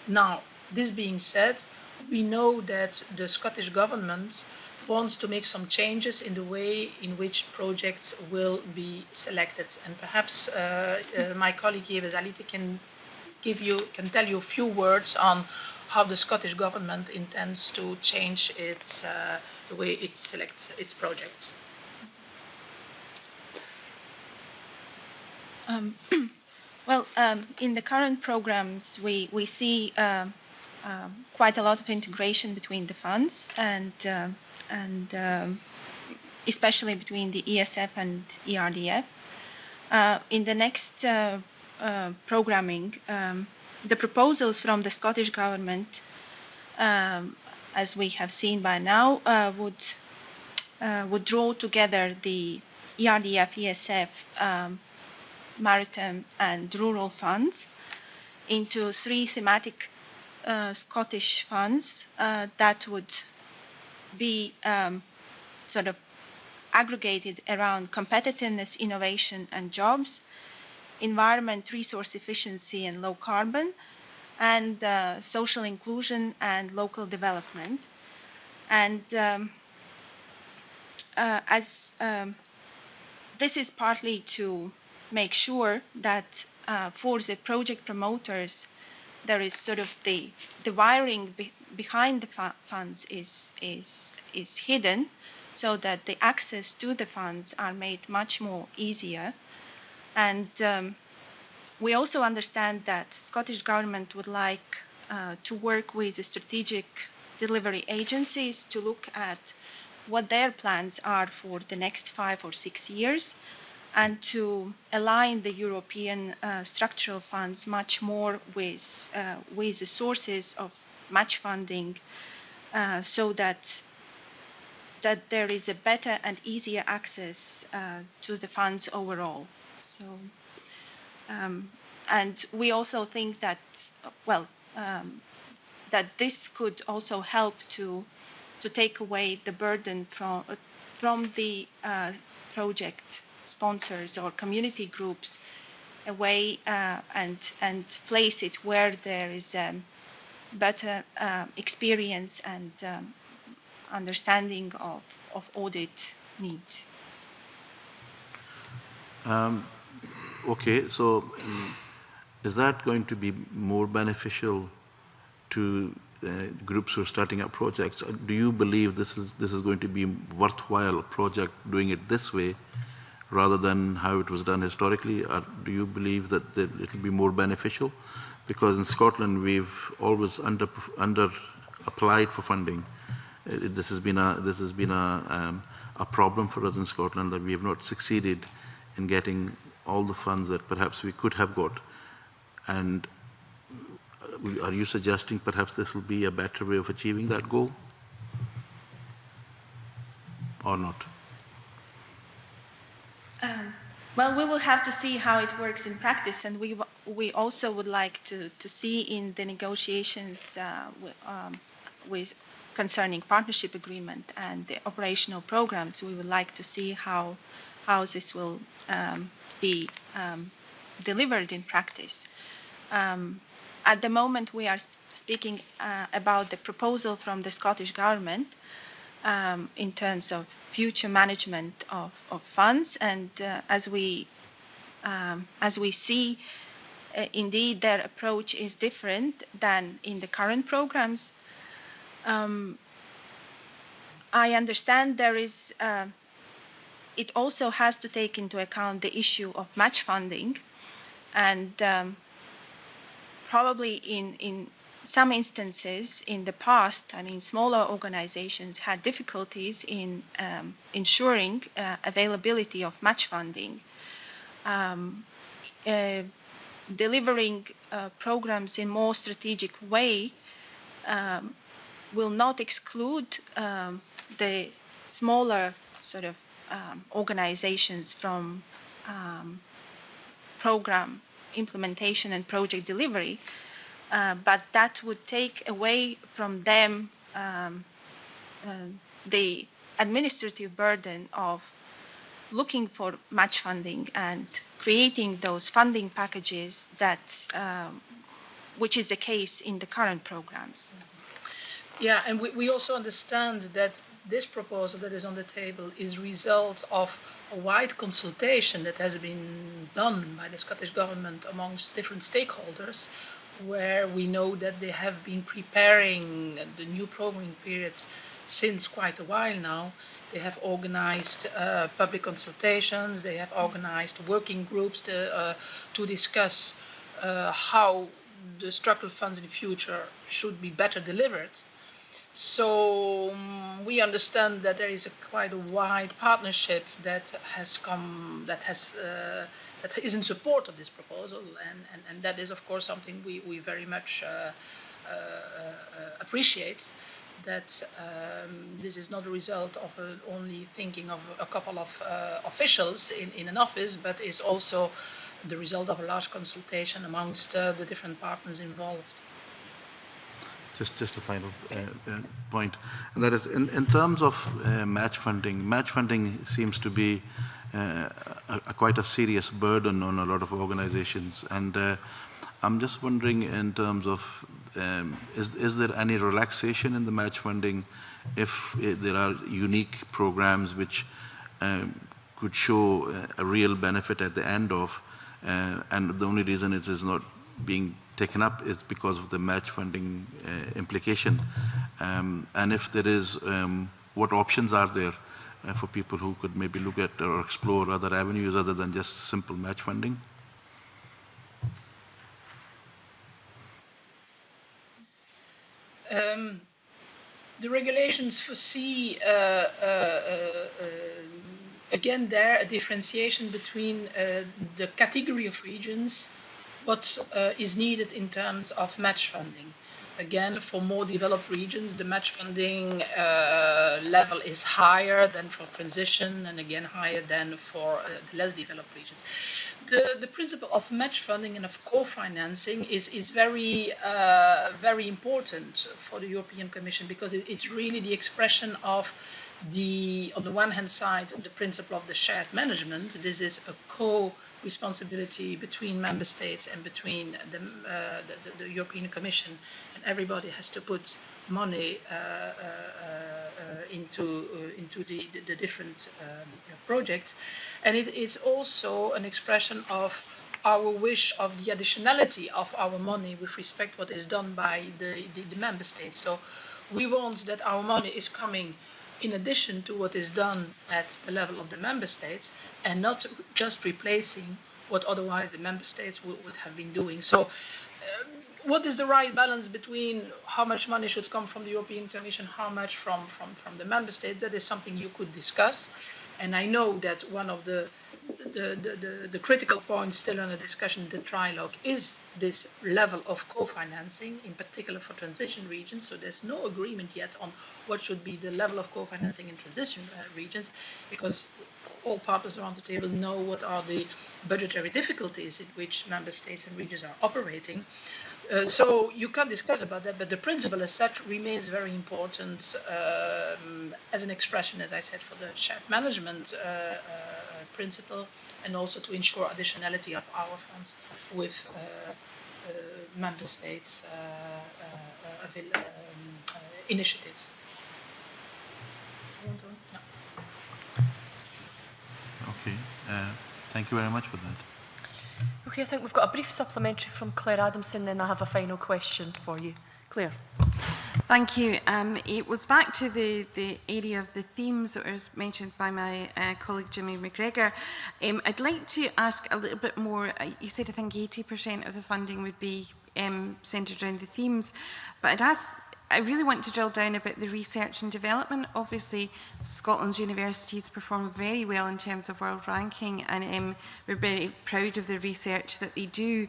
Now, this being said, we know that the Scottish Government wants to make some changes in the way in which projects will be selected. And perhaps my colleague Jewe Zaliti can tell you a few words on how the Scottish Government intends to change its, the way it selects its projects. In the current programs, we see quite a lot of integration between the funds and especially between the ESF and ERDF. In the next programming, the proposals from the Scottish Government, as we have seen by now, would draw together the ERDF, ESF, maritime and rural funds into 3 thematic Scottish funds that would be sort of aggregated around competitiveness, innovation and jobs, environment, resource efficiency and low carbon, and social inclusion and local development. And this is partly to make sure that for the project promoters, there is sort of the wiring behind the funds is hidden, so that the access to the funds are made much more easier. And we also understand that Scottish Government would like to work with the strategic delivery agencies to look at what their plans are for the next 5 or 6 years, and to align the European structural funds much more with the sources of match funding, so that there is a better and easier access to the funds overall. So, and we also think that, that this could also help to take away the burden from the project sponsors or community groups away, and place it where there is better experience and understanding of audit needs. Okay, so is that going to be more beneficial to groups who are starting up projects? Do you believe this is going to be worthwhile project doing it this way rather than how it was done historically? Or do you believe that it will be more beneficial? Because in Scotland we've always under applied for funding. This has been a problem for us in Scotland, that we have not succeeded in getting all the funds that perhaps we could have got. And are you suggesting perhaps this will be a better way of achieving that goal, or not? Well, we will have to see how it works in practice, and we also would like to see in the negotiations with concerning partnership agreement and the operational programs, we would like to see how this will be delivered in practice. At the moment, we are speaking about the proposal from the Scottish Government in terms of future management of funds, and as we see, indeed, their approach is different than in the current programs. I understand there is. It also has to take into account the issue of match funding, and probably in some instances in the past, I mean, smaller organizations had difficulties in ensuring availability of match funding. Delivering programs in more strategic way will not exclude the smaller sort of organizations from program implementation and project delivery, but that would take away from them the administrative burden of looking for match funding and creating those funding packages that which is the case in the current programs. Yeah, and we also understand that this proposal that is on the table is a result of a wide consultation that has been done by the Scottish Government amongst different stakeholders, where we know that they have been preparing the new programming periods since quite a while now. They have organized public consultations, they have organized working groups to discuss how the structural funds in the future should be better delivered. So we understand that there is quite a wide partnership that has come, that is in support of this proposal, and that is of course something we very much appreciate. That this is not a result of only thinking of a couple of officials in an office, but is also the result of a large consultation amongst the different partners involved. Just a final point, and that is in terms of match funding. Match funding seems to be quite a serious burden on a lot of organizations, and I'm just wondering in terms of is there any relaxation in the match funding if there are unique programs which could show a real benefit at the end of, and the only reason it is not being taken up is because of the match funding implication. And if there is, what options are there for people who could maybe look at or explore other avenues other than just simple match funding? The regulations foresee, again there, a differentiation between the category of regions, what is needed in terms of match funding. Again, for more developed regions, the match funding level is higher than for transition, and again higher than for the less developed regions. The principle of match funding and of co-financing is very very important for the European Commission, because it's really the expression of on the one hand side, the principle of the shared management. This is a responsibility between member states and between the European Commission, and everybody has to put money into the different projects. And it is also an expression of our wish of the additionality of our money with respect to what is done by the member states. So we want that our money is coming in addition to what is done at the level of the member states, and not just replacing what otherwise the member states would have been doing. So what is the right balance between how much money should come from the European Commission, how much from the member states? That is something you could discuss. And I know that one of the critical points still under discussion in the trilogue is this level of co-financing, in particular for transition regions. So there's no agreement yet on what should be the level of co-financing in transition regions, because all partners around the table know what are the budgetary difficulties in which member states and regions are operating. So you can discuss about that, but the principle as such remains very important as an expression, as I said, for the shared management principle, and also to ensure additionality of our funds with member states' initiatives. No. Okay, thank you very much for that. Okay, I think we've got a brief supplementary from Claire Adamson, then I have a final question for you. Claire. Thank you. It was back to the area of the themes that was mentioned by my colleague Jimmy McGregor. I'd like to ask a little bit more. You said I think 80% of the funding would be centred around the themes, but I really want to drill down a bit the research and development. Obviously, Scotland's universities perform very well in terms of world ranking, and we're very proud of the research that they do.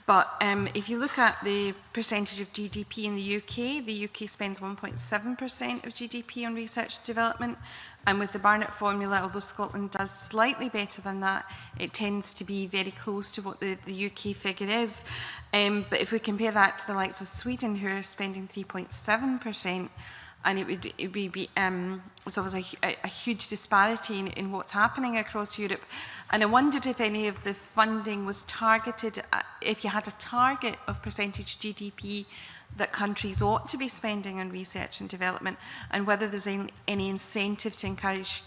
But if you look at the percentage of GDP in the UK spends 1.7% of GDP on research and development. And with the Barnett formula, although Scotland does slightly better than that, it tends to be very close to what the UK figure is. But if we compare that to the likes of Sweden, who are spending 3.7%, and it would be it's obviously a huge disparity in what's happening across Europe. And I wondered if any of the funding was targeted, if you had a target of percentage GDP that countries ought to be spending on research and development, and whether there's any incentive to encourage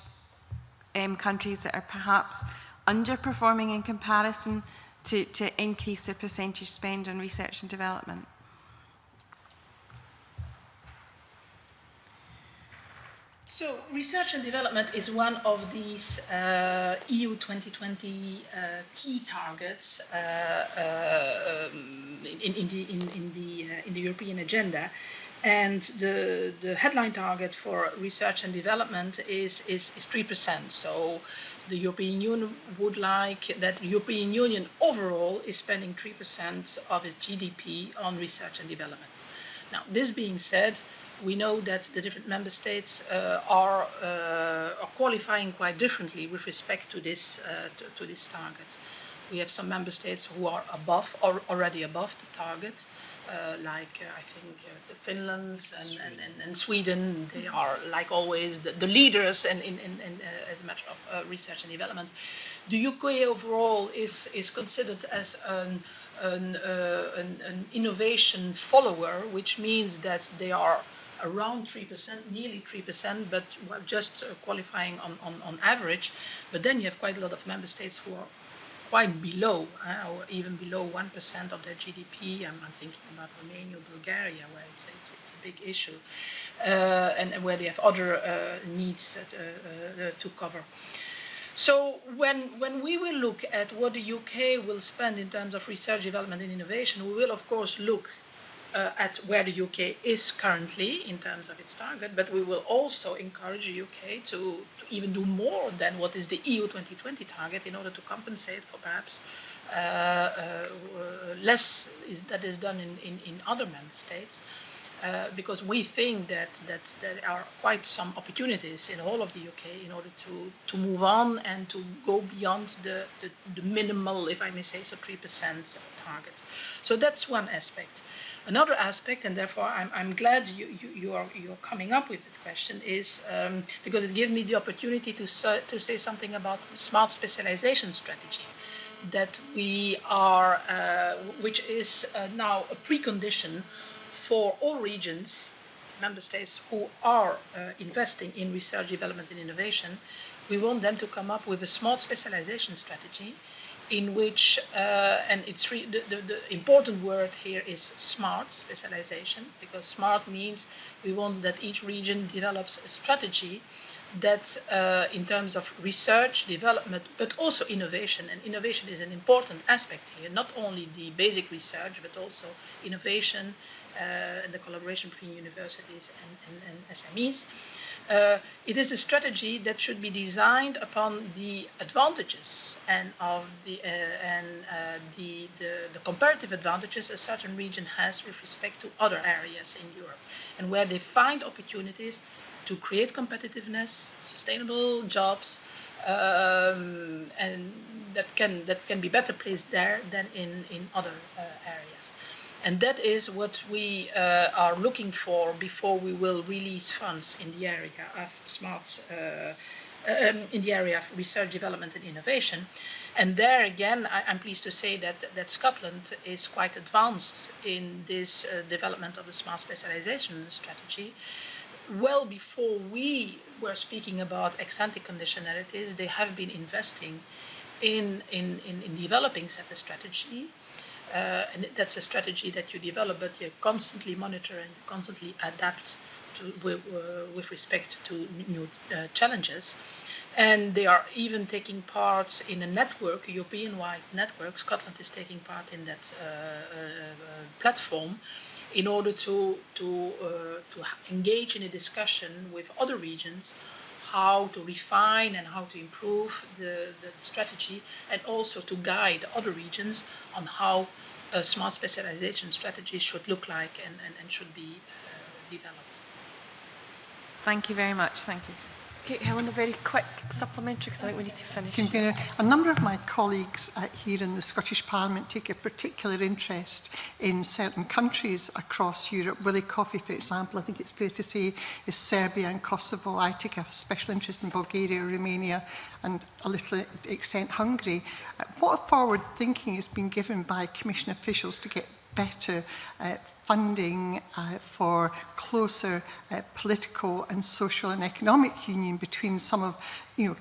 countries that are perhaps underperforming in comparison to increase their percentage spend on research and development. So research and development is one of these EU 2020 key targets in the European agenda, and the headline target for research and development is 3%. So the European Union would like that the European Union overall is spending 3% of its GDP on research and development. Now, this being said, we know that the different member states are qualifying quite differently with respect to this target. We have some member states who are already above the target, like I think Finland and Sweden. They are, like always, the leaders and as a matter of research and development. The UK overall is considered as an innovation follower, which means that they are around 3%, nearly 3%, but well, just qualifying on average. But then you have quite a lot of member states who are quite below, or even below 1% of their GDP. I'm thinking about Romania, Bulgaria, where it's a big issue, and where they have other needs to cover. So when we will look at what the UK will spend in terms of research, development and innovation, we will of course look at where the UK is currently in terms of its target, but we will also encourage the UK to even do more than what is the EU 2020 target in order to compensate for perhaps less that is done in other member states. Because we think that there are quite some opportunities in all of the UK in order to move on and to go beyond the minimal, if I may say so, 3% target. So that's one aspect. Another aspect, and therefore I'm glad you're coming up with the question, is because it gives me the opportunity to say something about the smart specialization strategy that we are, which is now a precondition for all regions, member states who are investing in research, development and innovation. We want them to come up with a smart specialization strategy in which, and it's the important word here is smart specialization, because smart means we want that each region develops a strategy that in terms of research, development, but also innovation. And innovation is an important aspect here, not only the basic research, but also innovation and the collaboration between universities and SMEs. It is a strategy that should be designed upon the advantages and of the comparative advantages a certain region has with respect to other areas in Europe, and where they find opportunities to create competitiveness, sustainable jobs, and that can be better placed there than in other areas. And that is what we are looking for before we will release funds in the area of in the area of research, development and innovation. And there again, I'm pleased to say that Scotland is quite advanced in this development of the smart specialization strategy. Well before we were speaking about ex-ante conditionalities, they have been investing in developing such a strategy. And that's a strategy that you develop, but you constantly monitor and constantly adapt to, with respect to new challenges. And they are even taking part in a network, a European-wide network. Scotland is taking part in that platform in order to engage in a discussion with other regions how to refine and how to improve the strategy, and also to guide other regions on how a smart specialization strategy should look like and should be developed. Thank you very much. Thank you. Okay, Helen, a very quick supplementary, because I think we need to finish. Convener, a number of my colleagues here in the Scottish Parliament take a particular interest in certain countries across Europe. Willie Coffey, for example, I think it's fair to say, is Serbia and Kosovo. I take a special interest in Bulgaria, Romania, and a little extent Hungary. What forward thinking has been given by Commission officials to get better funding for closer political and social and economic union between some of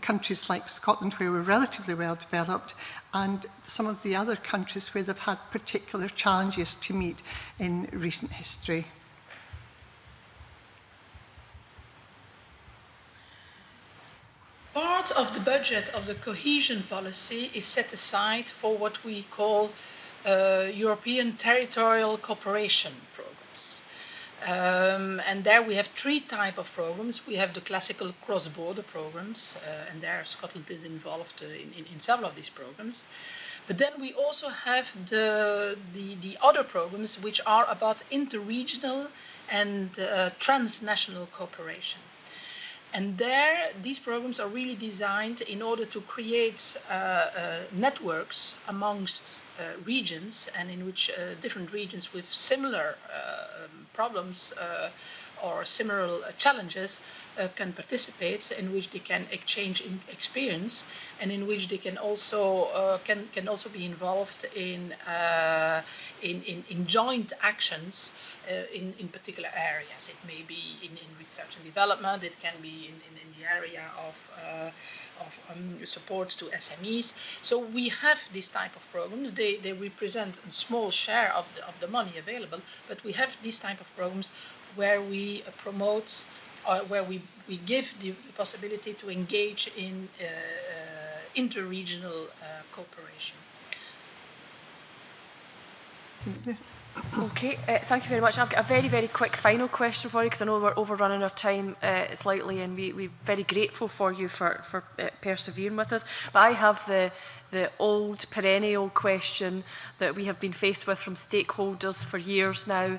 countries like Scotland, where we're relatively well developed, and some of the other countries where they've had particular challenges to meet in recent history? Part of the budget of the cohesion policy is set aside for what we call European territorial cooperation programs. And there we have three types of programs. We have the classical cross-border programs, and there Scotland is involved in several of these programs. But then we also have the other programs which are about interregional and transnational cooperation. And there, these programs are really designed in order to create networks amongst regions, and in which different regions with similar problems or similar challenges can participate, in which they can exchange experience, and in which they can also be involved in joint actions in particular areas. It may be in research and development. It can be in the area of support to SMEs. So we have this type of programs. They represent a small share of the money available, but we have these type of programs where we promote, where we give the possibility to engage in interregional cooperation. Okay, thank you very much. I've got a very, very quick final question for you, because I know we're overrunning our time slightly, and we're very grateful for you for persevering with us. But I have the old perennial question that we have been faced with from stakeholders for years now.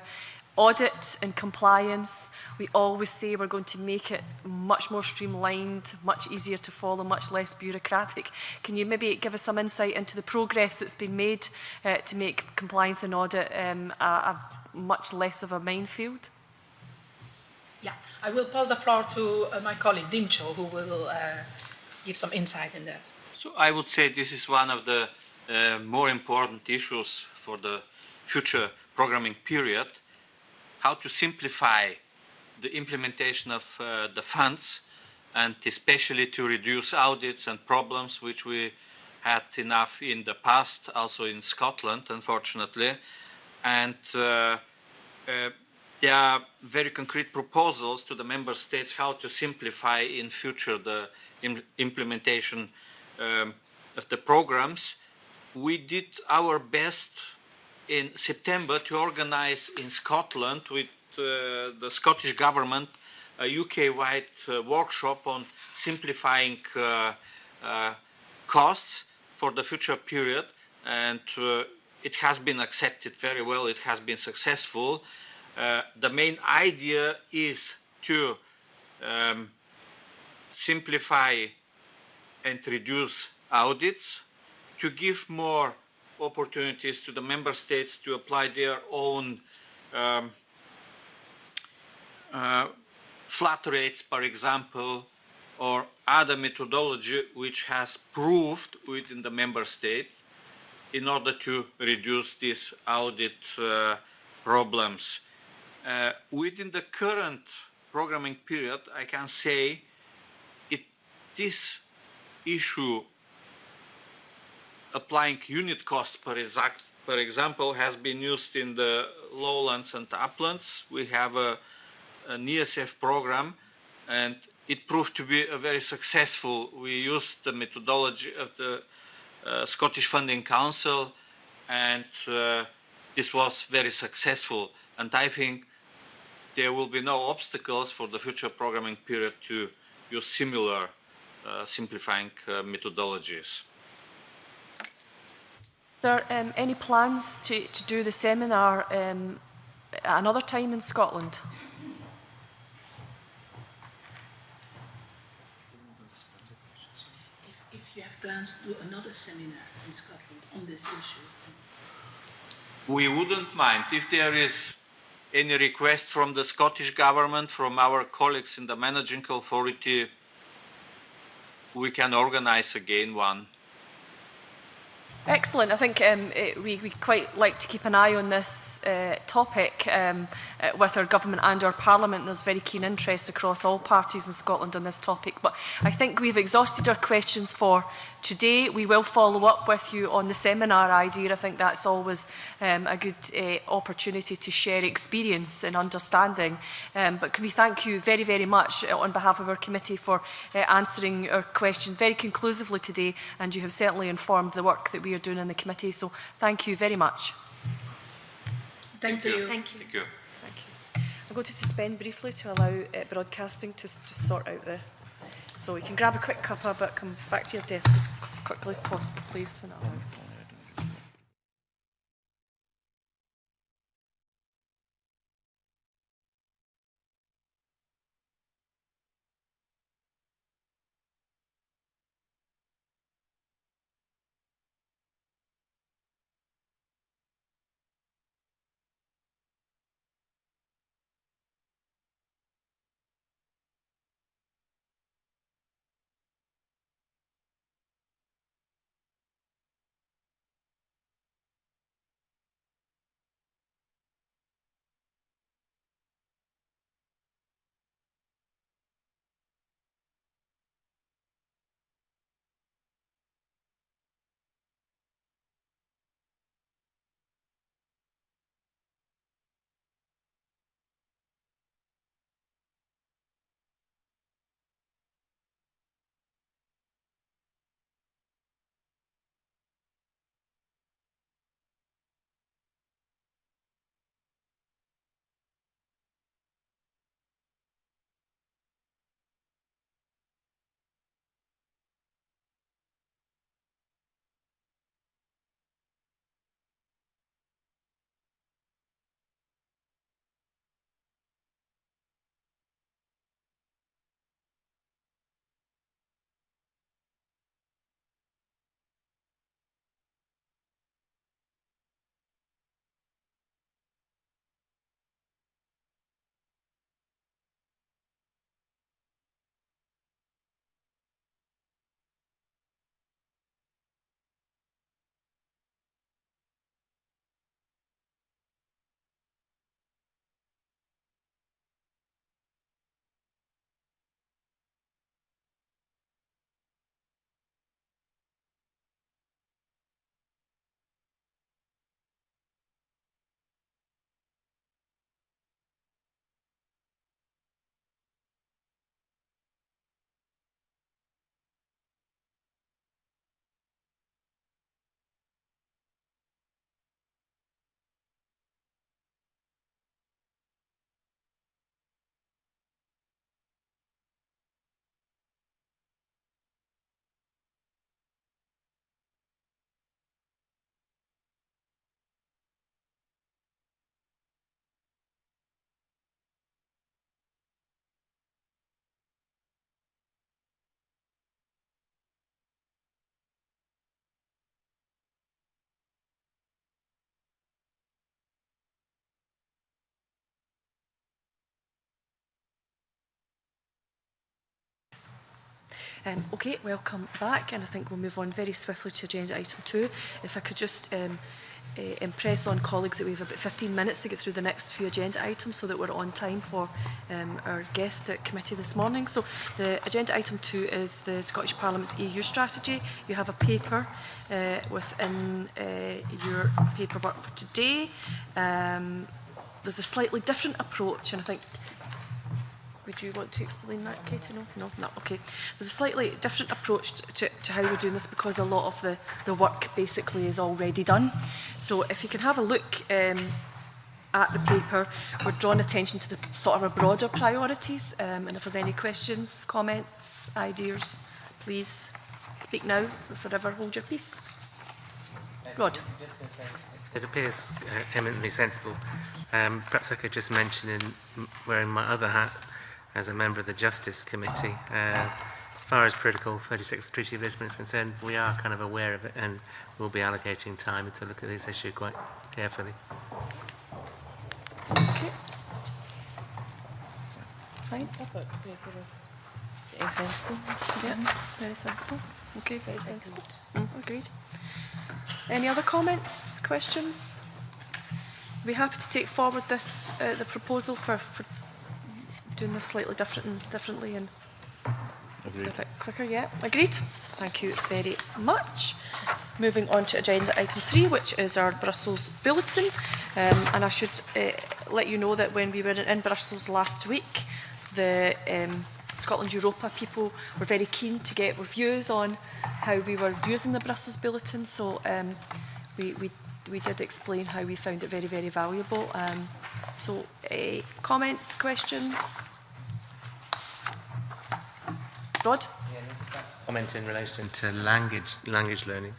Audit and compliance, we always say we're going to make it much more streamlined, much easier to follow, much less bureaucratic. Can you maybe give us some insight into the progress that's been made to make compliance and audit a much less of a minefield? Yeah, I will pass the floor to my colleague Dincho, who will give some insight in that. So I would say this is one of the more important issues for the future programming period. How to simplify the implementation of the funds, and especially to reduce audits and problems which we had enough in the past, also in Scotland, unfortunately. And there are very concrete proposals to the member states how to simplify in future the implementation of the programs. We did our best in September to organize in Scotland with the Scottish government a UK-wide workshop on simplifying costs for the future period, and it has been accepted very well. It has been successful. The main idea is to simplify and reduce audits, to give more opportunities to the member states to apply their own flat rates, for example, or other methodology which has proved within the member state in order to reduce these audit problems. Within the current programming period, I can say this issue applying unit costs per example has been used in the lowlands and uplands. We have an ESF program, and it proved to be a very successful. We used the methodology of the Scottish Funding Council, and this was very successful. And I think there will be no obstacles for the future programming period to use similar simplifying methodologies. Are there any plans to do the seminar at another time in Scotland? If you have plans to do another seminar in Scotland on this issue? We wouldn't mind. If there is any request from the Scottish government, from our colleagues in the managing authority, we can organize again one. Excellent. I think we quite like to keep an eye on this topic with our government and our parliament. There's very keen interest across all parties in Scotland on this topic. But I think we've exhausted our questions for today. We will follow up with you on the seminar idea. I think that's always a good opportunity to share experience and understanding. But can we thank you very, very much on behalf of our committee for answering our questions very conclusively today, and you have certainly informed the work that we are doing in the committee. So thank you very much. Thank you. Thank you. Thank you. I'm going to suspend briefly to allow broadcasting to just sort out the... So you can grab a quick cuppa, but come back to your desk as quickly as possible, please. Okay, welcome back, and I think we'll move on very swiftly to agenda item 2. If I could just impress on colleagues that we have about 15 minutes to get through the next few agenda items so that we're on time for our guest at committee this morning. So the agenda item 2 is the Scottish Parliament's EU strategy. You have a paper within your paperwork for today. There's a slightly different approach, and I think, would you want to explain that, Katie? No, okay. There's a slightly different approach to how we're doing this because a lot of the work basically is already done. So if you can have a look at the paper, we're drawing attention to the sort of our broader priorities. And if there's any questions, comments, ideas, please speak now or forever hold your peace. Rod. It appears eminently sensible. Perhaps I could just mention, in wearing my other hat as a member of the Justice Committee, as far as Protocol 36 Treaty of Lisbon is concerned, we are kind of aware of it, and we'll be allocating time to look at this issue quite carefully. Okay. Fine. I thought the paper was very sensible. Yeah, very sensible. Okay, very sensible. Agreed. Any other comments, questions? I'd be happy to take forward this, the proposal for doing this slightly differently and a bit quicker. Yeah, agreed. Thank you very much. Moving on to agenda item 3, which is our Brussels bulletin. And I should let you know that when we were in Brussels last week, the Scotland Europa people were very keen to get reviews on how we were using the Brussels bulletin. So we did explain how we found it very, very valuable. So, comments, questions? Rod? Comment in relation to language learning.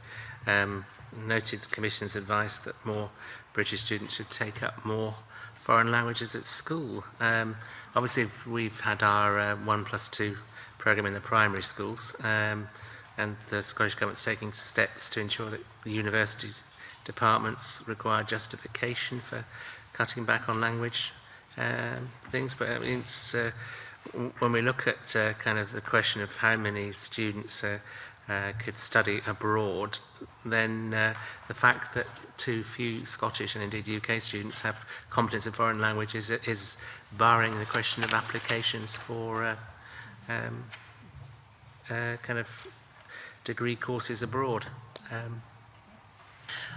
Noted the Commission's advice that more British students should take up more foreign languages at school. Obviously, we've had our 1+2 programme in the primary schools, and the Scottish Government's taking steps to ensure that the university departments require justification for cutting back on language things. But I mean, it's, when we look at kind of the question of how many students could study abroad, then the fact that too few Scottish and indeed UK students have competence in foreign languages is barring the question of applications for kind of degree courses abroad.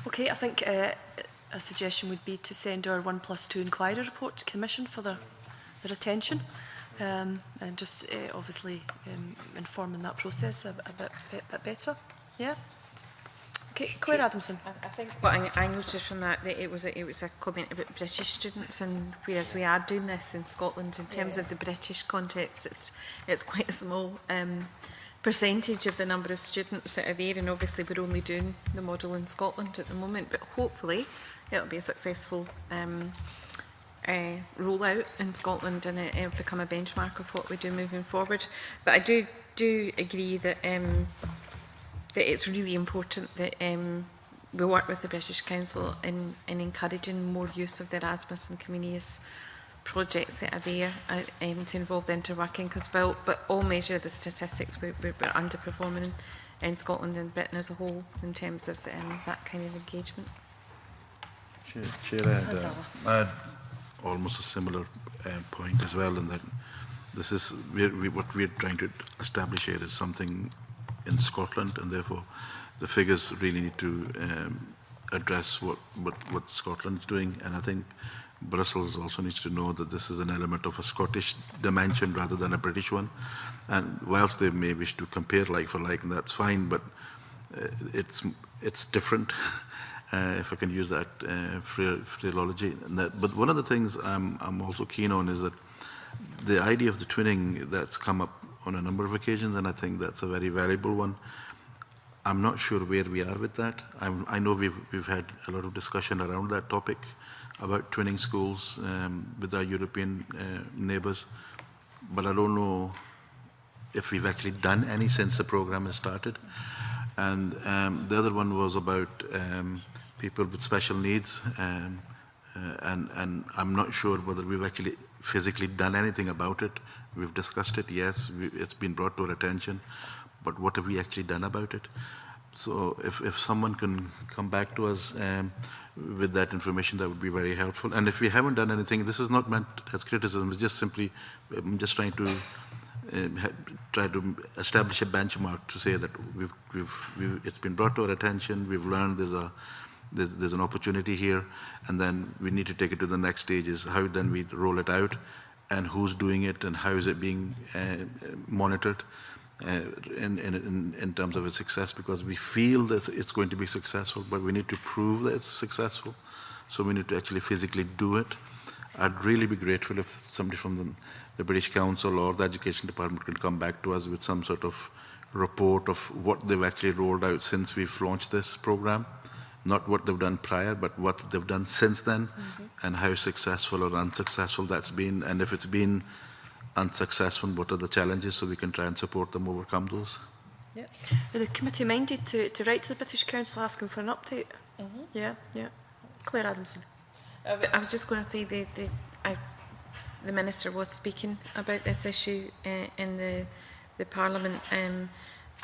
Okay, I think a suggestion would be to send our 1+2 inquiry report to Commission for their attention, and just obviously informing that process a bit better. Yeah. Okay, Claire Adamson. I think what I noticed from that it was a comment about British students, and whereas we are doing this in Scotland in terms of the British context, it's quite a small percentage of the number of students that are there, and obviously we're only doing the model in Scotland at the moment, but hopefully it'll be a successful rollout in Scotland, and it'll become a benchmark of what we do moving forward. But I do agree that that it's really important that we work with the British Council in encouraging more use of the Erasmus and Comenius projects that are there to involve the interworking, because but all measure the statistics, we're underperforming in Scotland and Britain as a whole in terms of that kind of engagement. Chair, I had almost a similar point as well, in that this is what we're trying to establish here is something in Scotland, and therefore the figures really need to address what Scotland is doing. And I think Brussels also needs to know that this is an element of a Scottish dimension rather than a British one. And whilst they may wish to compare like for like, and that's fine, but it's different, if I can use that phraseology. But one of the things I'm also keen on is that the idea of the twinning that's come up on a number of occasions, and I think that's a very valuable one. I'm not sure where we are with that. I know we've had a lot of discussion around that topic about twinning schools with our European neighbours, but I don't know if we've actually done any since the programme has started. And the other one was about people with special needs, and I'm not sure whether we've actually physically done anything about it. We've discussed it, yes, it's been brought to our attention, but what have we actually done about it? So if someone can come back to us with that information, that would be very helpful. And if we haven't done anything, this is not meant as criticism, it's just simply, I'm just trying to try to establish a benchmark to say that it's been brought to our attention, we've learned there's an opportunity here, and then we need to take it to the next stage, is how then we roll it out, and who's doing it, and how is it being monitored in terms of its success, because we feel that it's going to be successful, but we need to prove that it's successful, so we need to actually physically do it. I'd really be grateful if somebody from the British Council or the Education Department could come back to us with some sort of report of what they've actually rolled out since we've launched this program. Not what they've done prior, but what they've done since then, and how successful or unsuccessful that's been. And if it's been unsuccessful, what are the challenges, so we can try and support them overcome those. Yeah. Are the committee minded to write to the British Council asking for an update? Yeah, yeah. Claire Adamson. I was just going to say the Minister was speaking about this issue in the Parliament.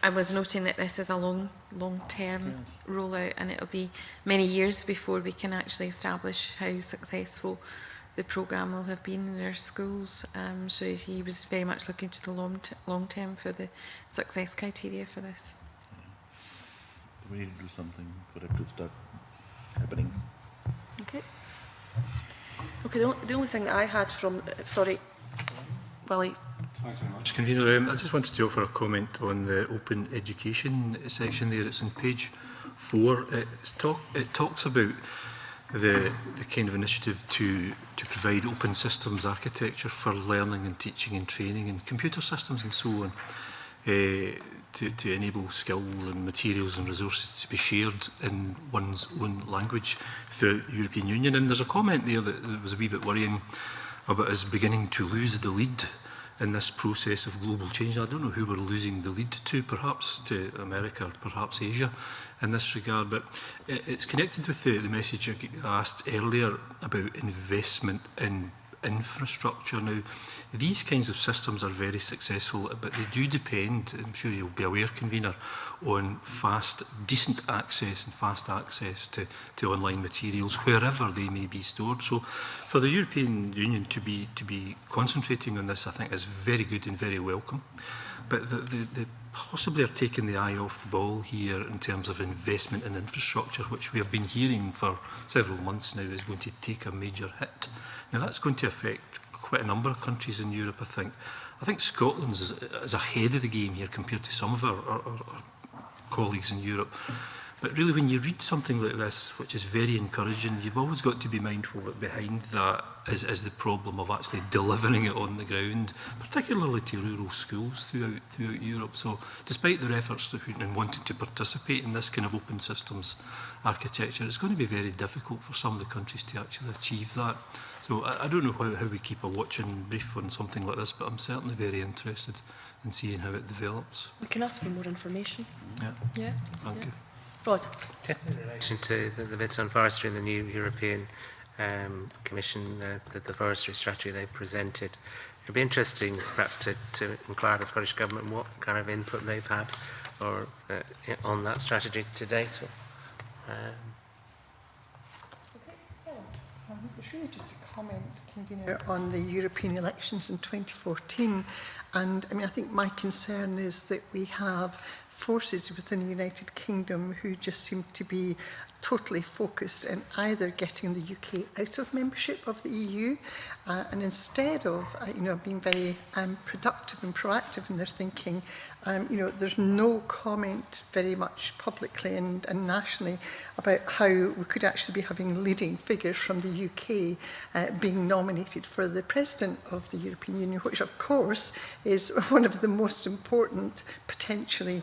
I was noting that this is a long-term rollout, and it'll be many years before we can actually establish how successful the programme will have been in our schools. So he was very much looking to the long term for the success criteria for this. We need to do something for it to start happening. Okay. Okay, the only thing that I had from, sorry, Willie. Thanks very much, Convener. I just wanted to offer a comment on the open education section there. It's on page 4. It talks about the kind of initiative to provide open systems architecture for learning and teaching and training and computer systems and so on, to enable skills and materials and resources to be shared in one's own language throughout the European Union. And there's a comment there that was a wee bit worrying about us beginning to lose the lead in this process of global change. I don't know who we're losing the lead to, perhaps to America or perhaps Asia in this regard, but it's connected with the message I asked earlier about investment in infrastructure. Now, these kinds of systems are very successful, but they do depend, I'm sure you'll be aware, Convener, on decent access and fast access to online materials wherever they may be stored. So for the European Union to be concentrating on this, I think is very good and very welcome. But the possibly are taking the eye off the ball here in terms of investment in infrastructure, which we have been hearing for several months now is going to take a major hit. Now that's going to affect quite a number of countries in Europe, I think. I think Scotland is ahead of the game here compared to some of our colleagues in Europe. But really, when you read something like this, which is very encouraging, you've always got to be mindful that behind that is the problem of actually delivering it on the ground, particularly to rural schools throughout Europe. So despite their efforts in wanting to participate in this kind of open systems architecture, it's going to be very difficult for some of the countries to actually achieve that. So I don't know how we keep a watching brief on something like this, but I'm certainly very interested in seeing how it develops. We can ask for more information. Yeah. Yeah. Thank you. Rod. Just in relation to the bits on forestry and the new European Commission, the forestry strategy they presented, it'd be interesting perhaps to inquire the Scottish Government what kind of input they've had or on that strategy to date. It's really just a comment, Convener, on the European elections in 2014. And I mean, I think my concern is that we have forces within the United Kingdom who just seem to be totally focused in either getting the UK out of membership of the EU and instead of being very productive and proactive in their thinking, there's no comment very much publicly and nationally about how we could actually be having leading figures from the UK being nominated for the President of the European Union, which of course is one of the most important potentially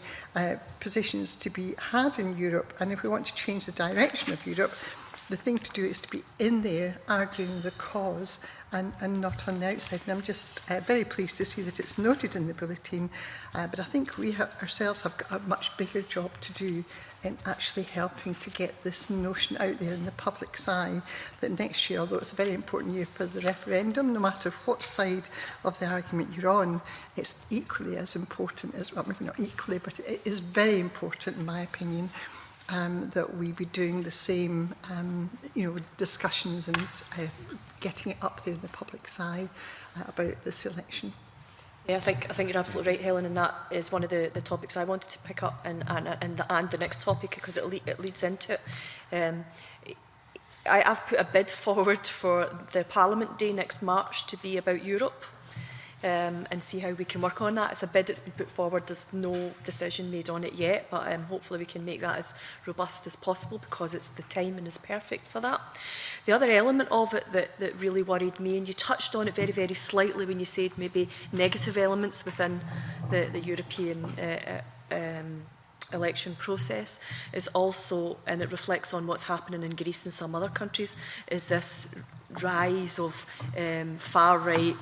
positions to be had in Europe. And if we want to change the direction of Europe, the thing to do is to be in there arguing the cause and not on the outside. And I'm just very pleased to see that it's noted in the bulletin, but I think we ourselves have got a much bigger job to do in actually helping to get this notion out there in the public's eye that next year, although it's a very important year for the referendum, no matter what side of the argument you're on, it's equally as important as, well, maybe not equally, but it is very important in my opinion, that we be doing the same, discussions and getting it up there in the public's eye about this election. Yeah, I think you're absolutely right, Helen, and that is one of the topics I wanted to pick up, and the next topic, because it leads into it. I've put a bid forward for the Parliament Day next March to be about Europe, and see how we can work on that. It's a bid that's been put forward. There's no decision made on it yet, but hopefully we can make that as robust as possible, because it's the timing is perfect for that. The other element of it that really worried me, and you touched on it very, very slightly when you said maybe negative elements within the European election process, is also, and it reflects on what's happening in Greece and some other countries, is this rise of far-right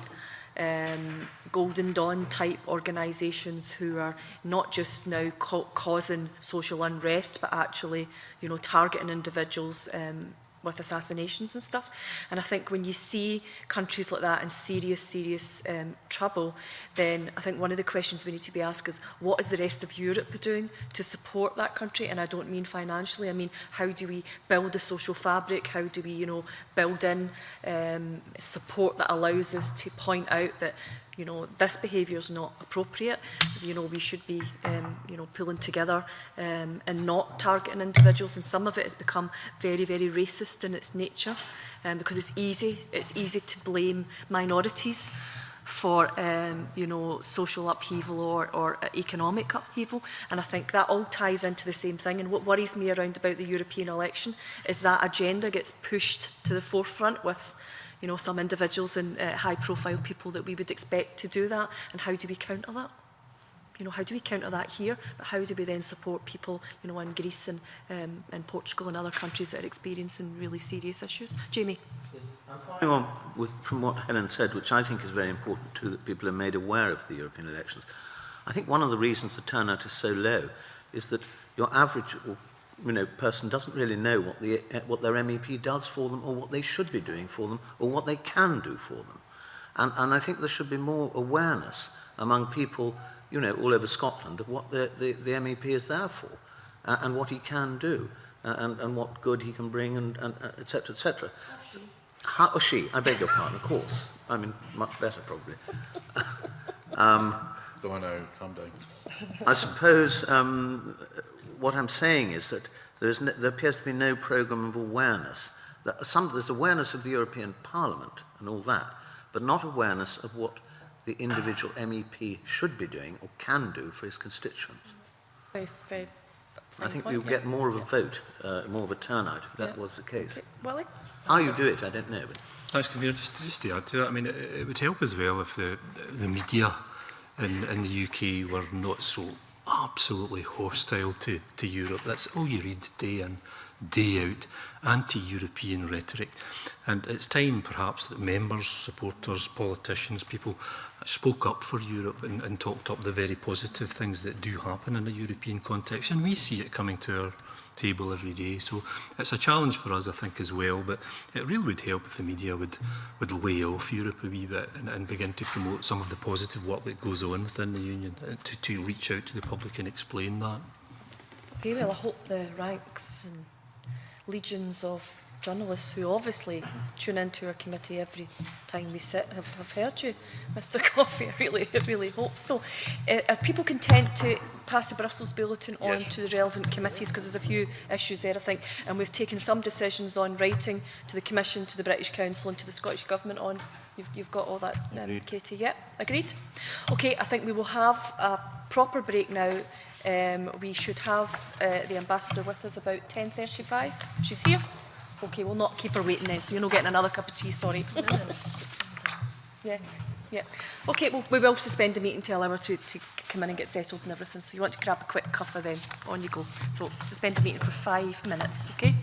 Golden Dawn type organisations who are not just now causing social unrest, but actually, targeting individuals with assassinations and stuff. And I think when you see countries like that in serious trouble, then I think one of the questions we need to be asked is, what is the rest of Europe doing to support that country? And I don't mean financially, I mean, how do we build a social fabric? How do we, build in support that allows us to point out that this behaviour is not appropriate. We should be, pulling together and not targeting individuals. And some of it has become very, very racist in its nature, because it's easy to blame minorities for, social upheaval or economic upheaval. And I think that all ties into the same thing. And what worries me around about the European election is that agenda gets pushed to the forefront with some individuals and high-profile people that we would expect to do that. And how do we counter that? How do we counter that here? But how do we then support people, in Greece and Portugal and other countries that are experiencing really serious issues? Jamie? I'm following on from what Helen said, which I think is very important too, that people are made aware of the European elections. I think one of the reasons the turnout is so low is that your average person doesn't really know what their MEP does for them, or what they should be doing for them, or what they can do for them. And I think there should be more awareness among people, all over Scotland, of what the MEP is there for, and what he can do, and what good he can bring, and et cetera, et cetera. Or she, I beg your pardon, of course. I mean, much better, probably. Don't know, calm down. I suppose what I'm saying is that there appears to be no programme of awareness. There's awareness of the European Parliament and all that, but not awareness of what the individual MEP should be doing or can do for his constituents. I think we would get more of a vote, more of a turnout, if that was the case. Okay. Willie? How you do it, I don't know. But thanks, Convener. Just to add to that, I mean, it would help as well if the media in the UK were not so absolutely hostile to Europe. That's all you read day in, day out, anti-European rhetoric. And it's time perhaps that members, supporters, politicians, people spoke up for Europe and talked up the very positive things that do happen in a European context. And we see it coming to our table every day. So it's a challenge for us, I think, as well. But it really would help if the media would lay off Europe a wee bit and begin to promote some of the positive work that goes on within the Union, to reach out to the public and explain that. Okay, well, I hope the ranks and legions of journalists who obviously tune into our committee every time we sit have heard you, Mr Coffey. I really hope so. Are people content to pass the Brussels bulletin on to the relevant committees? Because there's a few issues there, I think, and we've taken some decisions on writing to the Commission, to the British Council and to the Scottish Government on. You've got all that, Katie? Yeah, agreed? Okay, I think we will have a proper break now. We should have the Ambassador with us about 10:35. She's here. Okay, we'll not keep her waiting then, so you're not getting another cup of tea, sorry. Yeah. Okay, well, we will suspend the meeting to allow her to come in and get settled and everything. So you want to grab a quick cuppa then, on you go. So suspend the meeting for 5 minutes, okay?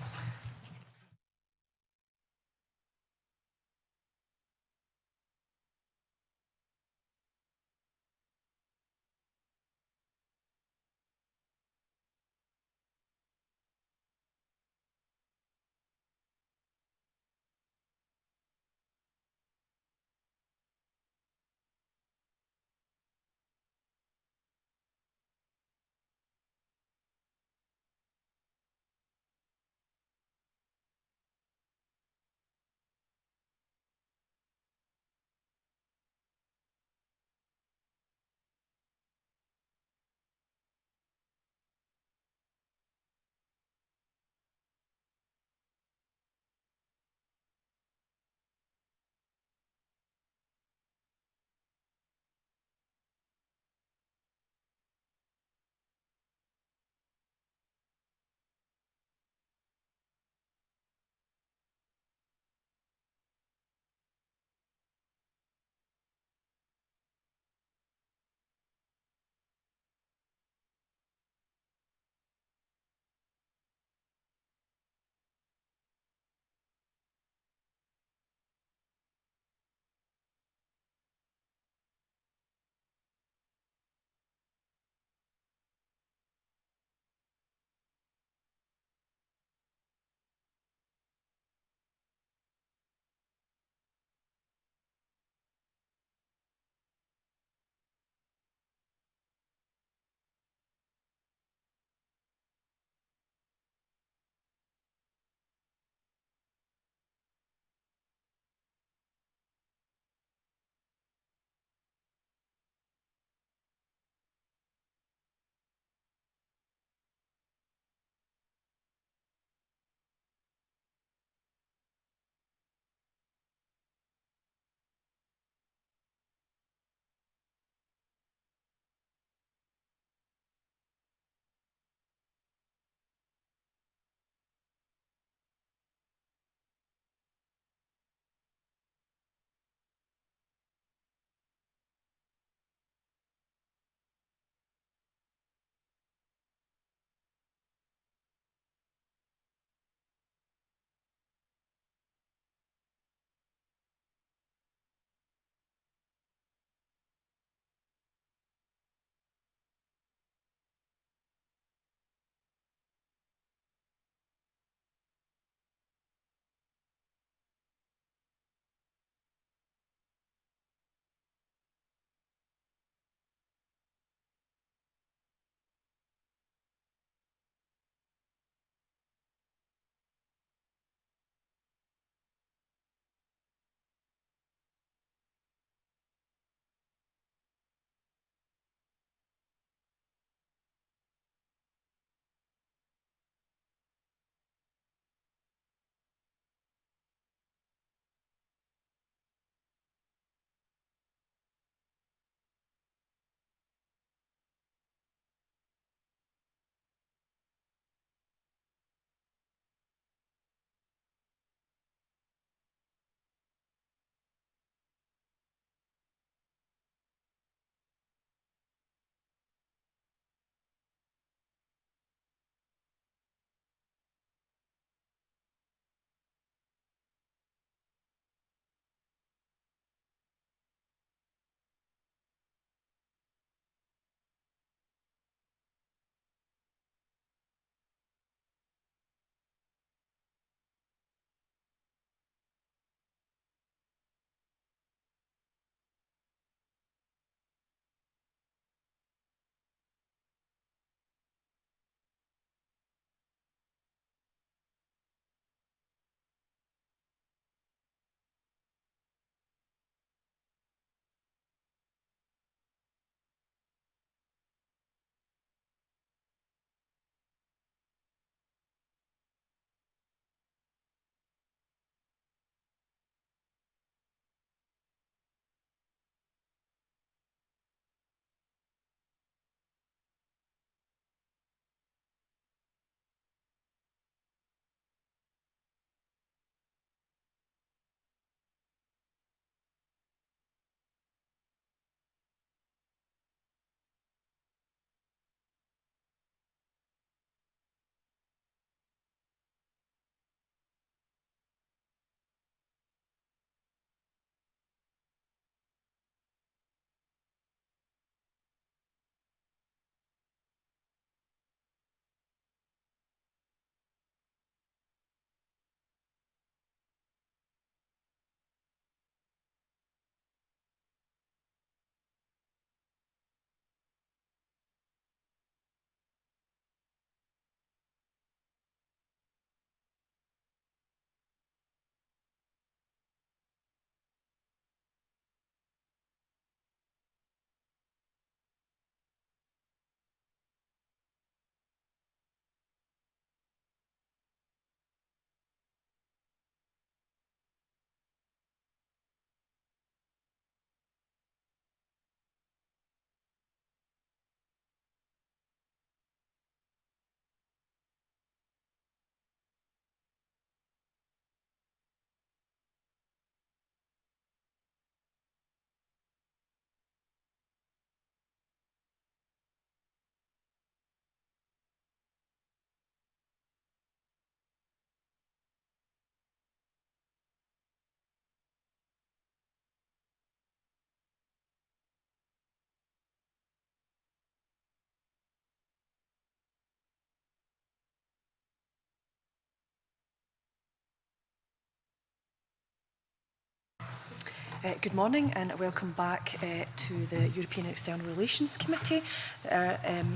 Good morning and welcome back to the European External Relations Committee.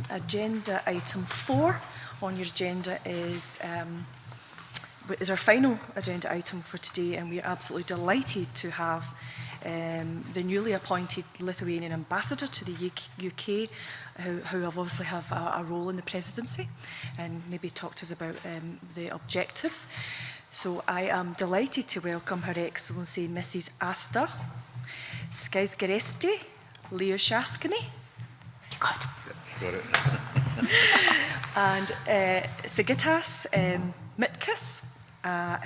Agenda item 4 on your agenda is our final agenda item for today, and we are absolutely delighted to have the newly appointed Lithuanian ambassador to the UK, who obviously have a role in the presidency, and maybe talk to us about the objectives. So I am delighted to welcome Her Excellency Mrs. Asta Skaisgeresti Liušaskienė. Good. Got it. And Sigitas Mitkas,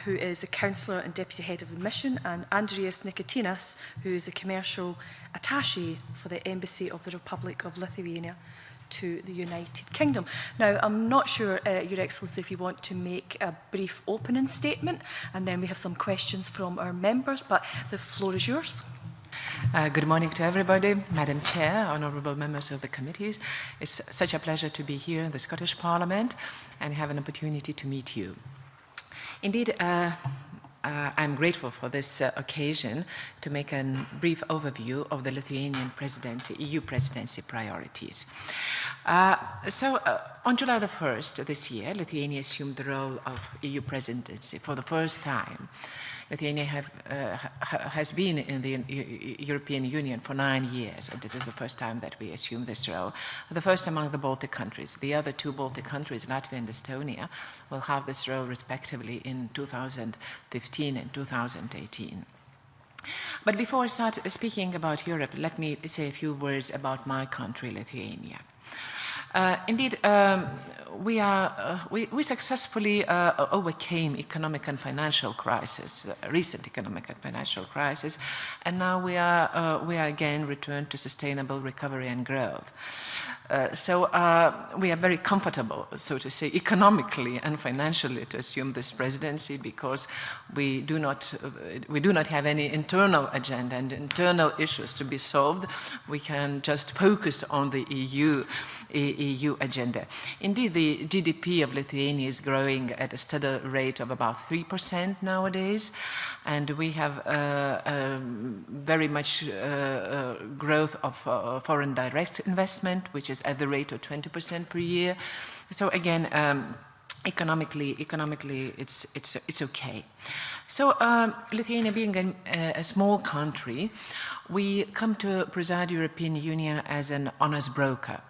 who is the Councillor and Deputy Head of the Mission, and Andreas Nikotinas, who is a Commercial Attaché for the Embassy of the Republic of Lithuania to the United Kingdom. Now, I'm not sure, Your Excellency, if you want to make a brief opening statement, and then we have some questions from our members, but the floor is yours. Good morning to everybody, Madam Chair, honourable members of the committees. It's such a pleasure to be here in the Scottish Parliament and have an opportunity to meet you. Indeed, I'm grateful for this occasion to make a brief overview of the Lithuanian presidency, EU presidency priorities. On July the 1st this year, Lithuania assumed the role of EU presidency for the first time. Lithuania has been in the European Union for 9 years, and it is the first time that we assume this role. The first among the Baltic countries. The other 2 Baltic countries, Latvia and Estonia, will have this role respectively in 2015 and 2018. But before I start speaking about Europe, let me say a few words about my country, Lithuania. Indeed, we successfully overcame economic and financial crisis, recent economic and financial crisis, and now we are again returned to sustainable recovery and growth. We are very comfortable, so to say, economically and financially to assume this presidency, because we do not have any internal agenda and internal issues to be solved. We can just focus on the EU agenda. Indeed, the GDP of Lithuania is growing at a steady rate of about 3% nowadays, and we have very much growth of foreign direct investment, which is at the rate of 20% per year. So again, economically, it's okay. So Lithuania being a small country, we come to preside European Union as an honest broker.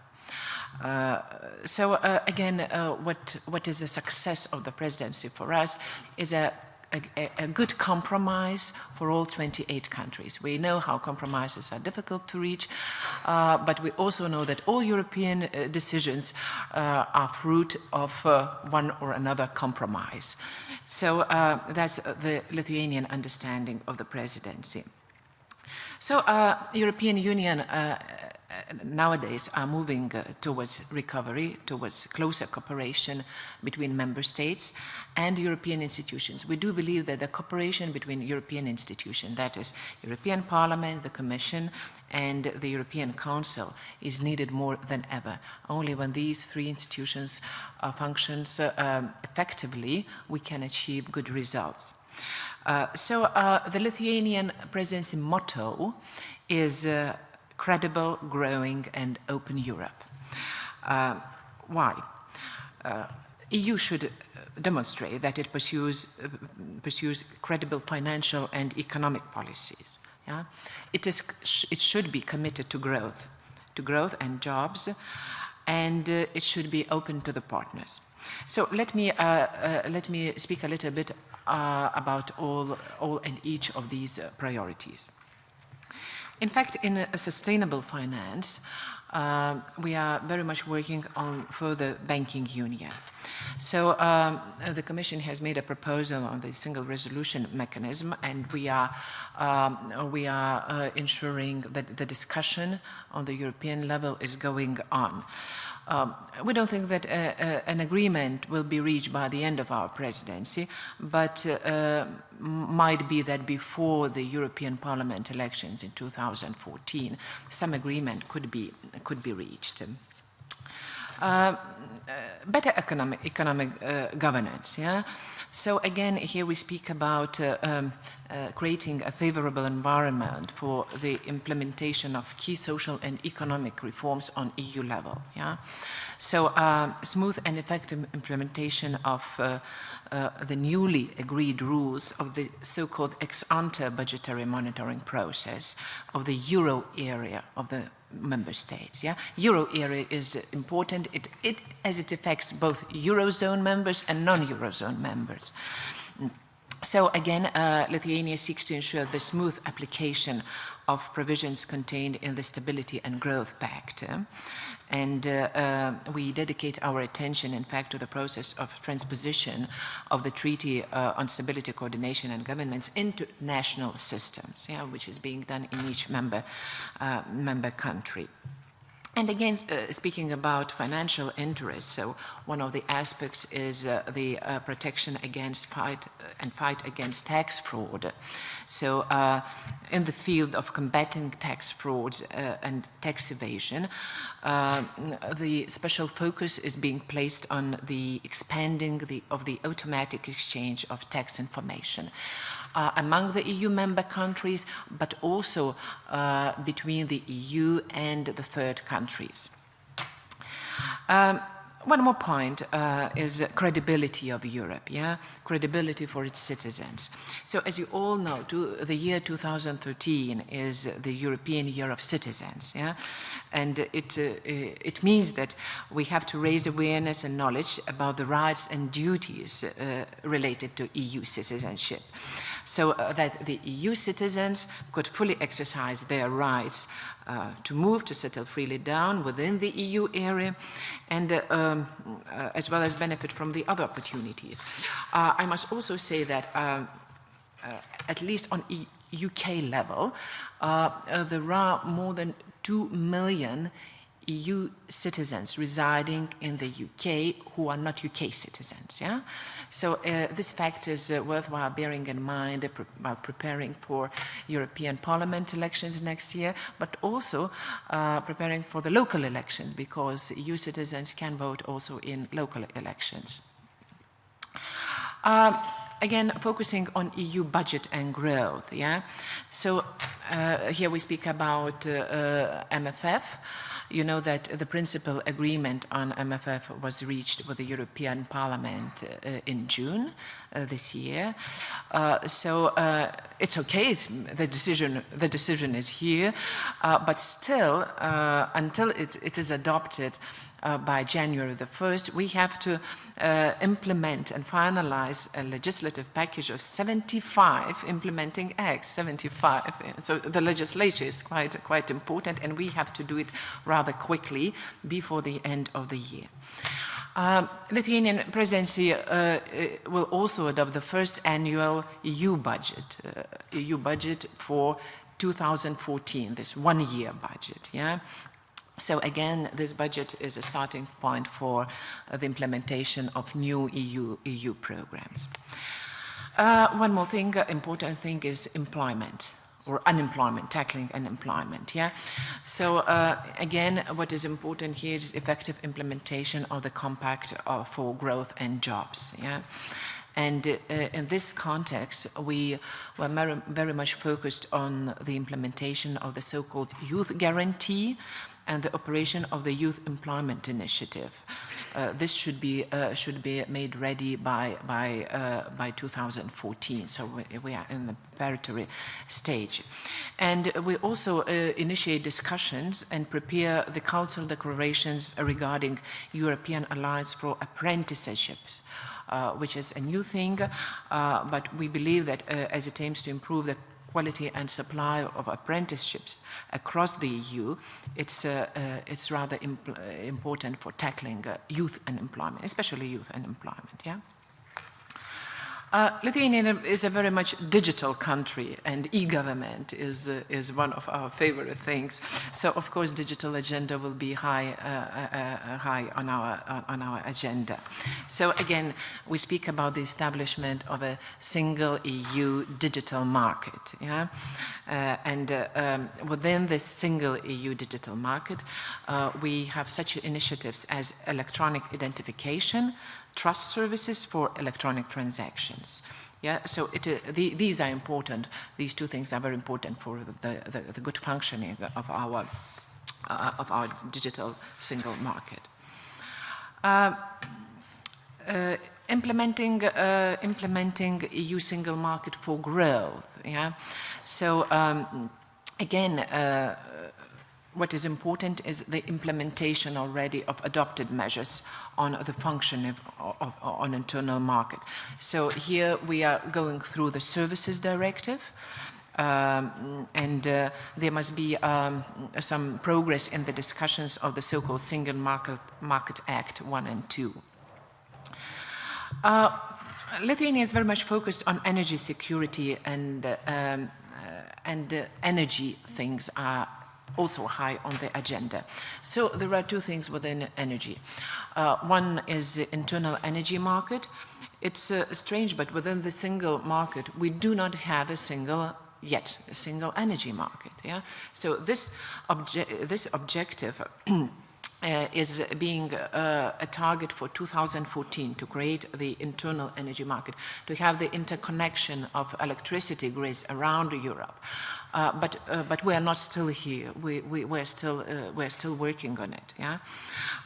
What is the success of the presidency for us is a good compromise for all 28 countries. We know how compromises are difficult to reach, but we also know that all European decisions are fruit of one or another compromise. So that's the Lithuanian understanding of the presidency. So European Union nowadays are moving towards recovery, towards closer cooperation between member states and European institutions. We do believe that the cooperation between European institutions, that is European Parliament, the Commission, and the European Council, is needed more than ever. Only when these 3 institutions functions effectively, we can achieve good results. The Lithuanian presidency motto is credible, growing, and open Europe. Why? EU should demonstrate that it pursues credible financial and economic policies. Yeah? It should be committed to growth and jobs, and it should be open to the partners. So let me speak a little bit about all and each of these priorities. In fact, in a sustainable finance, we are very much working on further banking union. So the Commission has made a proposal on the single resolution mechanism, and we are ensuring that the discussion on the European level is going on. We don't think that an agreement will be reached by the end of our presidency, but might be that before the European Parliament elections in 2014, some agreement could be reached. better economic governance. Yeah. So again, here we speak about creating a favorable environment for the implementation of key social and economic reforms on EU level. Yeah. So smooth and effective implementation of the newly agreed rules of the so-called ex-ante budgetary monitoring process of the euro area of the member states. Yeah? Euro area is important as it affects both Eurozone members and non-Eurozone members. So again, Lithuania seeks to ensure the smooth application of provisions contained in the Stability and Growth Pact. And we dedicate our attention, in fact, to the process of transposition of the Treaty on Stability, Coordination and Governance into national systems, yeah, which is being done in each member country. And again, speaking about financial interests, so one of the aspects is the protection against fight against tax fraud. So in the field of combating tax frauds and tax evasion, the special focus is being placed on the expanding of the automatic exchange of tax information among the EU member countries, but also between the EU and the third countries. One more point is credibility of Europe, yeah? Credibility for its citizens. So as you all know, the year 2013 is the European Year of Citizens, yeah? And it means that we have to raise awareness and knowledge about the rights and duties related to EU citizenship, so that the EU citizens could fully exercise their rights to move, to settle freely down within the EU area, and as well as benefit from the other opportunities. I must also say that at least on UK level, there are more than 2 million EU citizens residing in the UK who are not UK citizens. Yeah? So this fact is worthwhile bearing in mind while preparing for European Parliament elections next year, but also preparing for the local elections, because EU citizens can vote also in local elections. Again, focusing on EU budget and growth. Yeah? So here we speak about MFF. You know that the principal agreement on MFF was reached with the European Parliament in June this year. So it's okay, the decision is here, but still, until it is adopted by January the 1st, we have to implement and finalize a legislative package of 75 implementing acts, 75. So the legislature is quite important, and we have to do it rather quickly before the end of the year. Lithuanian presidency will also adopt the first annual EU budget for 2014, this one-year budget. Yeah. So again, this budget is a starting point for the implementation of new EU programs. One more thing, important thing, is employment or unemployment, tackling unemployment. Yeah. So again, what is important here is effective implementation of the Compact for Growth and Jobs. Yeah. And in this context, we were very much focused on the implementation of the so-called Youth Guarantee and the operation of the Youth Employment Initiative. This should be made ready by 2014, so we are in the preparatory stage. And we also initiate discussions and prepare the Council declarations regarding European Alliance for Apprenticeships, which is a new thing, but we believe that as it aims to improve the quality and supply of apprenticeships across the EU, it's rather important for tackling youth unemployment, especially youth unemployment. Yeah. Lithuania is a very much digital country, and e-government is one of our favorite things. So, of course, digital agenda will be high on our agenda. So, again, we speak about the establishment of a single EU digital market. Yeah? Within this single EU digital market, we have such initiatives as electronic identification, trust services for electronic transactions. Yeah, so these are important. These two things are very important for the good functioning of our digital single market. Implementing EU single market for growth. Yeah, so again. What is important is the implementation already of adopted measures on the functioning on internal market. So here we are going through the Services Directive, and there must be some progress in the discussions of the so-called Single Market Act 1 and 2. Lithuania is very much focused on energy security, and energy things are also high on the agenda. So there are two things within energy. One is the internal energy market. It's strange, but within the single market, we do not have a single energy market. Yeah. So this objective is being a target for 2014 to create the internal energy market, to have the interconnection of electricity grids around Europe. But we are not still here. We're still working on it. Yeah.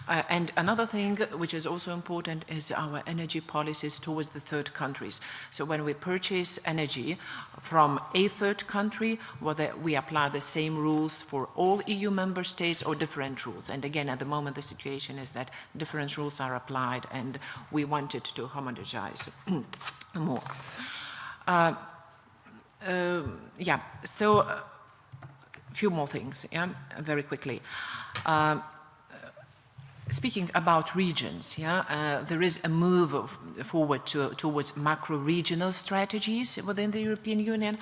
And another thing which is also important is our energy policies towards the third countries. So when we purchase energy from a third country, whether we apply the same rules for all EU member states or different rules. And again, at the moment, the situation is that different rules are applied, and we wanted to homogenize more. Yeah, so a few more things, yeah, very quickly. Speaking about regions, yeah, there is a move forward towards macro-regional strategies within the European Union,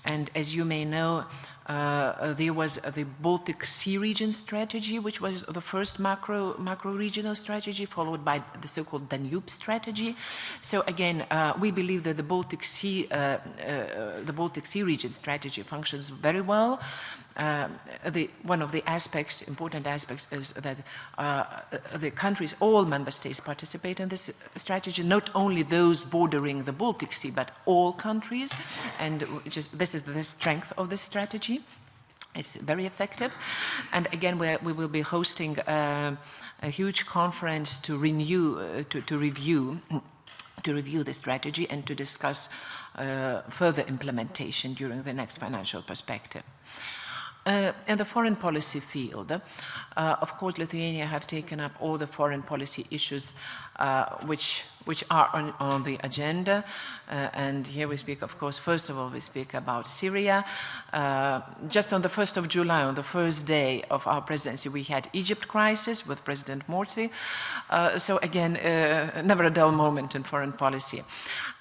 and as you may know, there was the Baltic Sea region strategy, which was the first macro-regional strategy, followed by the so-called Danube strategy. So again, we believe that the Baltic Sea region strategy functions very well. One of the important aspects is that the countries, all member states participate in this strategy, not only those bordering the Baltic Sea, but all countries, and this is the strength of this strategy. It's very effective. And again, we will be hosting a huge conference to review the strategy and to discuss further implementation during the next financial perspective. In the foreign policy field, of course, Lithuania have taken up all the foreign policy issues which are on the agenda. And here we speak, of course, first of all, we speak about Syria. Just on the 1st of July, on the first day of our presidency, we had Egypt crisis with President Morsi. So again, never a dull moment in foreign policy.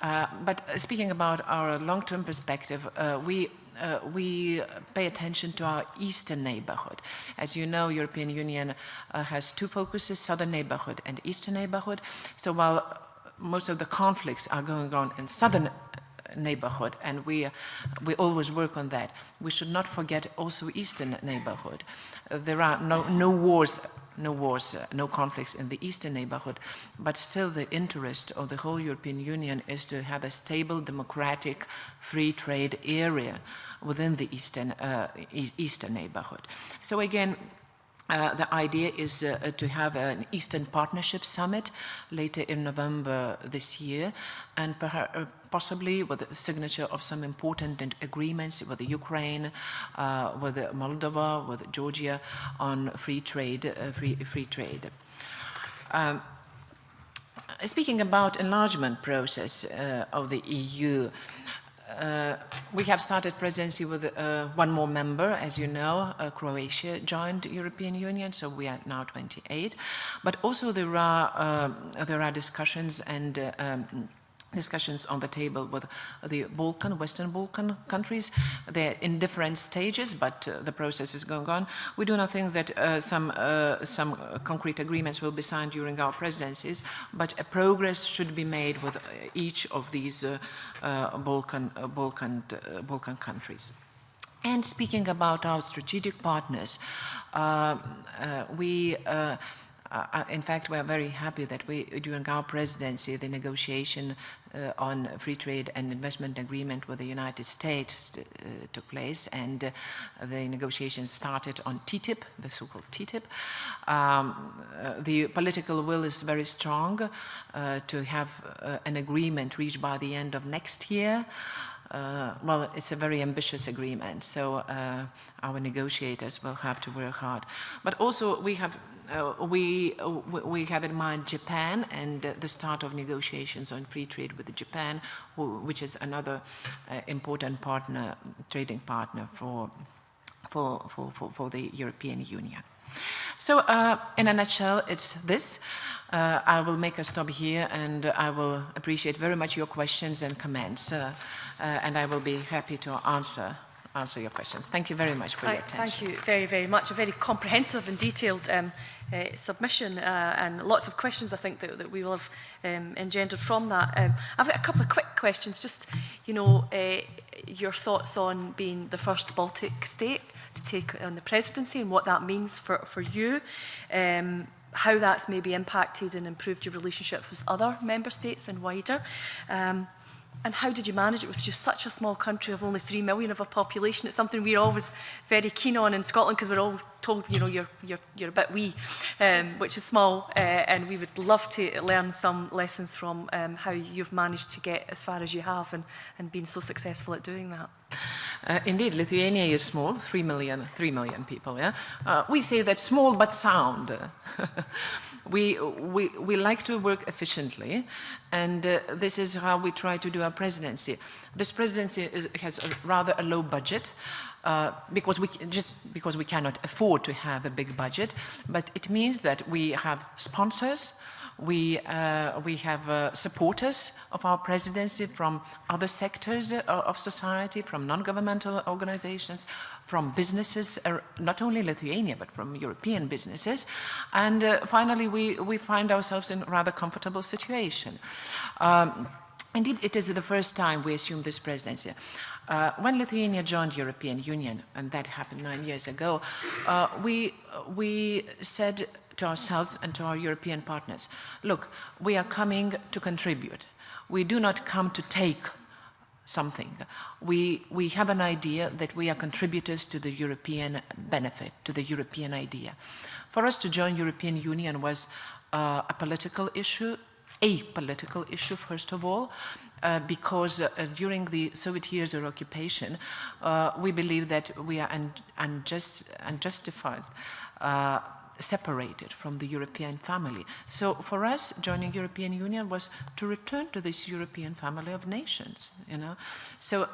But speaking about our long-term perspective, we pay attention to our eastern neighborhood. As you know, European Union has two focuses, southern neighborhood and eastern neighborhood. So while most of the conflicts are going on in southern neighborhood, and we always work on that, we should not forget also eastern neighborhood. There are no wars, no conflicts in the eastern neighborhood, but still the interest of the whole European Union is to have a stable, democratic, free trade area within the eastern neighborhood. So again, the idea is to have an Eastern Partnership Summit later in November this year, and possibly with the signature of some important agreements with the Ukraine, with Moldova, with Georgia on free trade. Speaking about enlargement process of the EU, we have started presidency with one more member, as you know. Croatia joined the European Union, so we are now 28. But also there are discussions and discussions on the table with the Western Balkan countries. They're in different stages, but the process is going on. We do not think that some concrete agreements will be signed during our presidencies, but a progress should be made with each of these Balkan countries. And speaking about our strategic partners, in fact, we are very happy that during our presidency, the negotiation on free trade and investment agreement with the United States took place, and the negotiations started on TTIP, the so-called TTIP. The political will is very strong to have an agreement reached by the end of next year. Well, it's a very ambitious agreement, so our negotiators will have to work hard. But also we have in mind Japan and the start of negotiations on free trade with Japan, which is another important partner, trading partner for the European Union. So in a nutshell, it's this. I will make a stop here, and I will appreciate very much your questions and comments, and I will be happy to answer your questions. Thank you very much for your attention. Thank you very, very much. A very comprehensive and detailed submission, and lots of questions I think that we will have engendered from that. I've got a couple of quick questions, just, you know, your thoughts on being the first Baltic state to take on the presidency and what that means for you, how that's maybe impacted and improved your relationship with other member states and wider. And how did you manage it with just such a small country of only 3 million of a population? It's something we're always very keen on in Scotland, because we're always told, you know, you're a bit wee, which is small, and we would love to learn some lessons from how you've managed to get as far as you have and been so successful at doing that. Indeed, Lithuania is small, 3 million people. Yeah, we say that small but sound. We like to work efficiently, and this is how we try to do our presidency. This presidency has rather a low budget, because we cannot afford to have a big budget, but it means that we have sponsors. We have supporters of our presidency from other sectors of society, from non-governmental organizations, from businesses, not only Lithuania, but from European businesses. And finally, we find ourselves in a rather comfortable situation. Indeed, it is the first time we assume this presidency. When Lithuania joined the European Union, and that happened 9 years ago, we said to ourselves and to our European partners, look, we are coming to contribute. We do not come to take something. We have an idea that we are contributors to the European benefit, to the European idea. For us to join European Union was a political issue, first of all, because during the Soviet years of occupation, we believe that we are unjustified, separated from the European family. So for us, joining European Union was to return to this European family of nations, you know. So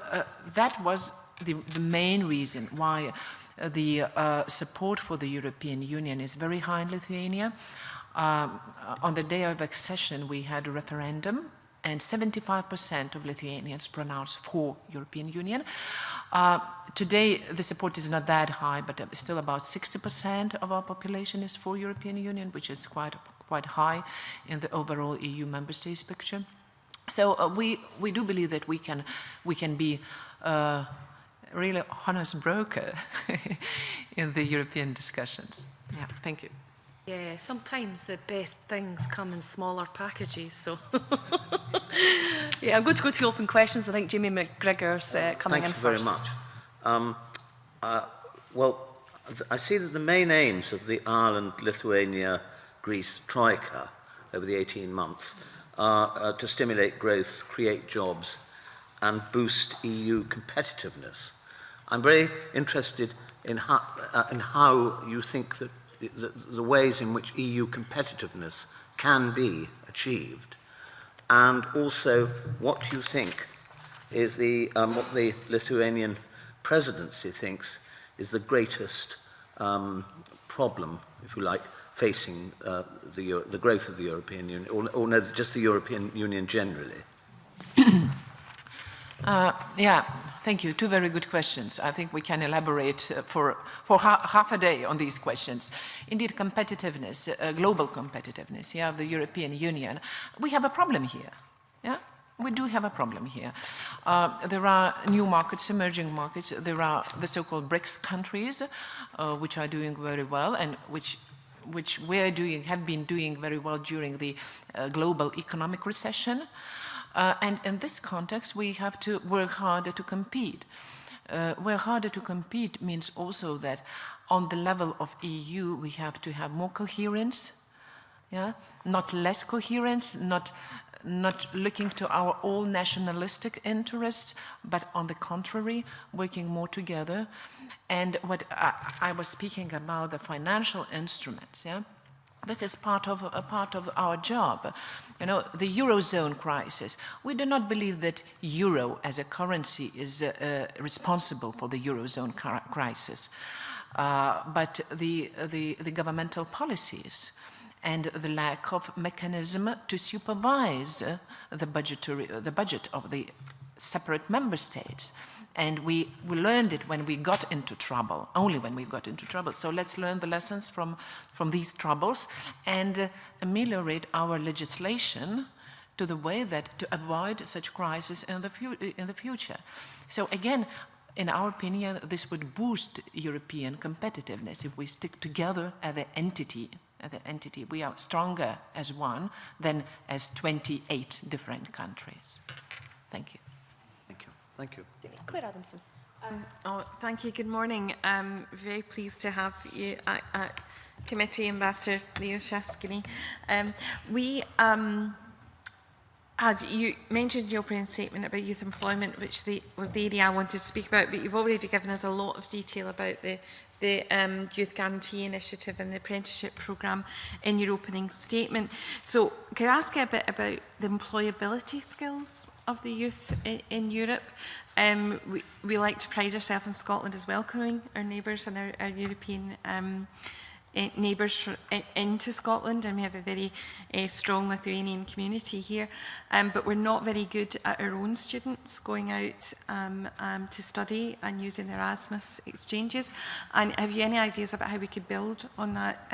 that was the main reason why the support for the European Union is very high in Lithuania. On the day of accession, we had a referendum, and 75% of Lithuanians pronounced for European Union. Today, the support is not that high, but still about 60% of our population is for European Union, which is quite high in the overall EU member states picture. So we do believe that we can be really honest broker in the European discussions. Yeah, thank you. Yeah, sometimes the best things come in smaller packages, so... Yeah, I'm going to go to open questions. I think Jamie McGregor's coming in first. Thank you very much. Well, I see that the main aims of the Ireland, Lithuania, Greece Troika over the 18 months are to stimulate growth, create jobs, and boost EU competitiveness. I'm very interested in how you think that the ways in which EU competitiveness can be achieved, and also what you think is what the Lithuanian presidency thinks is the greatest problem, if you like, facing the growth of the European Union, or no, just the European Union generally. Yeah, thank you. Two very good questions. I think we can elaborate for half a day on these questions. Indeed, competitiveness, global competitiveness, yeah, of the European Union. We have a problem here. Yeah, we do have a problem here. There are new markets, emerging markets. There are the so-called BRICS countries, which are doing very well and which have been doing very well during the global economic recession. And in this context, we have to work harder to compete. Work harder to compete means also that on the level of EU, we have to have more coherence, yeah? Not less coherence, not looking to our all nationalistic interests, but on the contrary, working more together. And what I was speaking about, the financial instruments, yeah? This is part of our job. You know, the Eurozone crisis. We do not believe that euro as a currency is responsible for the Eurozone crisis, but the governmental policies and the lack of mechanism to supervise the budget of the separate member states. And we learned it when we got into trouble, only when we got into trouble. So let's learn the lessons from these troubles and ameliorate our legislation to the way that to avoid such crises in the future. So again, in our opinion, this would boost European competitiveness if we stick together as an entity. We are stronger as one than as 28 different countries. Thank you. Thank you. Claire Adamson. Thank you. Good morning. I'm very pleased to have you at Committee, Ambassador Leo Shasky. You mentioned in your opening statement about youth employment, which was the area I wanted to speak about, but you've already given us a lot of detail about the Youth Guarantee Initiative and the apprenticeship programme in your opening statement. So could I ask you a bit about the employability skills of the youth in Europe? We like to pride ourselves in Scotland as welcoming our neighbours and our European neighbours into Scotland, and we have a very strong Lithuanian community here, but we're not very good at our own students going out to study and using the Erasmus exchanges. And have you any ideas about how we could build on that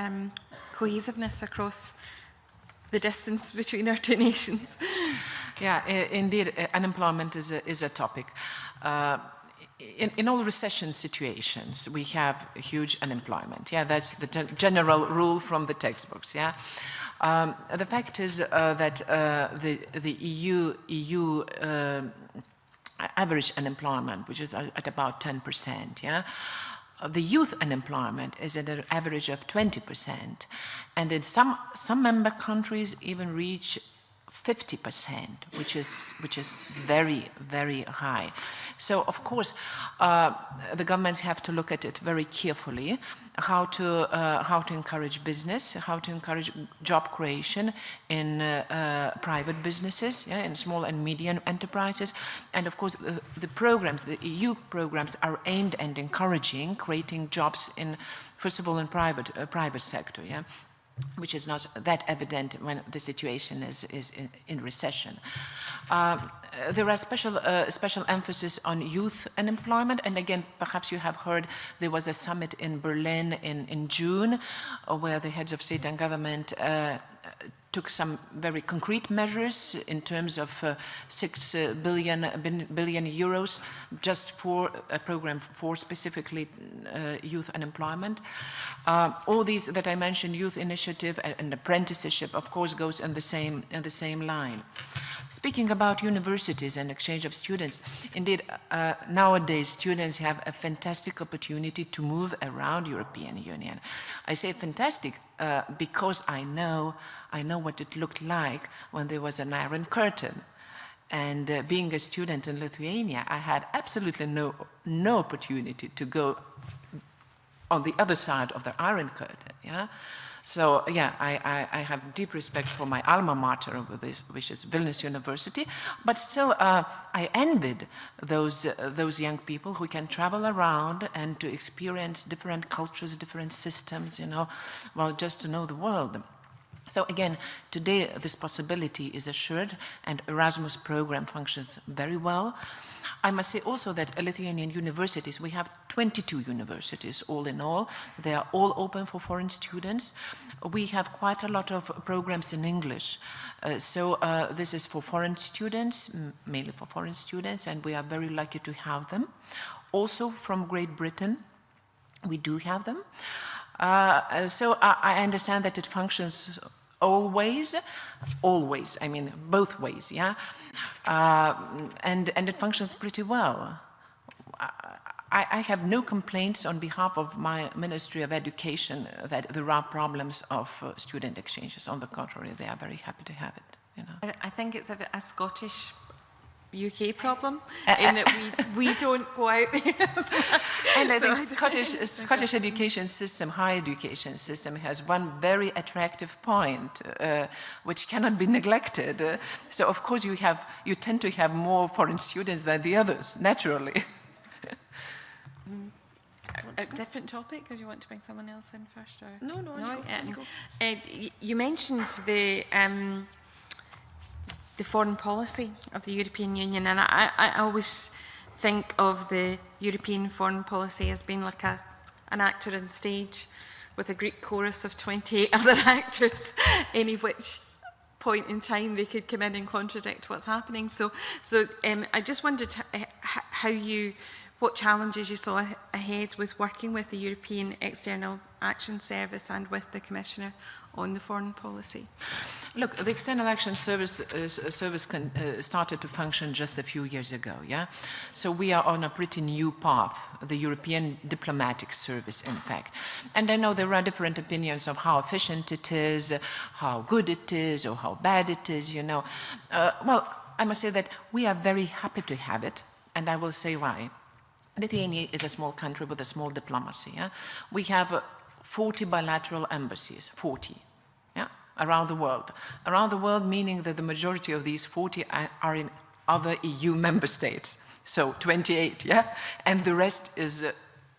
cohesiveness across the distance between our two nations? Yeah, indeed, unemployment is a topic. In all recession situations, we have huge unemployment. Yeah, that's the general rule from the textbooks. Yeah, the fact is that the EU average unemployment, which is at about 10%. Yeah. The youth unemployment is at an average of 20%, and in some member countries even reach 50%, which is very, very high. So of course, the governments have to look at it very carefully, how to encourage business, how to encourage job creation in private businesses, yeah, in small and medium enterprises, and of course the programs, the EU programs, are aimed at encouraging creating jobs in, first of all, in private sector, yeah, which is not that evident when the situation is in recession. There are special emphasis on youth unemployment, and again, perhaps you have heard there was a summit in Berlin in June, where the heads of state and government took some very concrete measures in terms of 6 billion euros just for a program for specifically youth unemployment. All these that I mentioned, youth initiative and apprenticeship, of course, goes in the same line. Speaking about universities and exchange of students, indeed, nowadays students have a fantastic opportunity to move around European Union. I say fantastic because I know what it looked like when there was an Iron Curtain. And being a student in Lithuania, I had absolutely no opportunity to go on the other side of the Iron Curtain. Yeah. So yeah, I have deep respect for my alma mater over this, which is Vilnius University. But still, I envied those young people who can travel around and to experience different cultures, different systems. You know, well, just to know the world. So again, today this possibility is assured and Erasmus program functions very well. I must say also that Lithuanian universities, we have 22 universities all in all. They are all open for foreign students. We have quite a lot of programs in English. So this is for foreign students, mainly for foreign students, and we are very lucky to have them. Also from Great Britain, we do have them. So I understand that it functions always, I mean both ways, yeah? And it functions pretty well. I have no complaints on behalf of my Ministry of Education that there are problems of student exchanges. On the contrary, they are very happy to have it. You know. I think it's a Scottish UK problem in that we don't go out there as much. And I think Scottish education system, higher education system, has one very attractive point, which cannot be neglected. So of course you tend to have more foreign students than the others, naturally. A different topic, or do you want to bring someone else in first? Or? No, you go. You mentioned the foreign policy of the European Union, and I always think of the European foreign policy as being like an actor on stage with a Greek chorus of 28 other actors, any which point in time they could come in and contradict what's happening. So I just wondered what challenges you saw ahead with working with the European External Action Service and with the Commissioner on the foreign policy. Look, the External Action Service started to function just a few years ago, yeah? So we are on a pretty new path, the European Diplomatic Service, in fact. And I know there are different opinions of how efficient it is, how good it is, or how bad it is, you know. Well, I must say that we are very happy to have it, and I will say why. Lithuania is a small country with a small diplomacy. Yeah? We have 40 bilateral embassies, 40, yeah? Around the world. Around the world meaning that the majority of these 40 are in other EU member states, so 28, yeah? And the rest is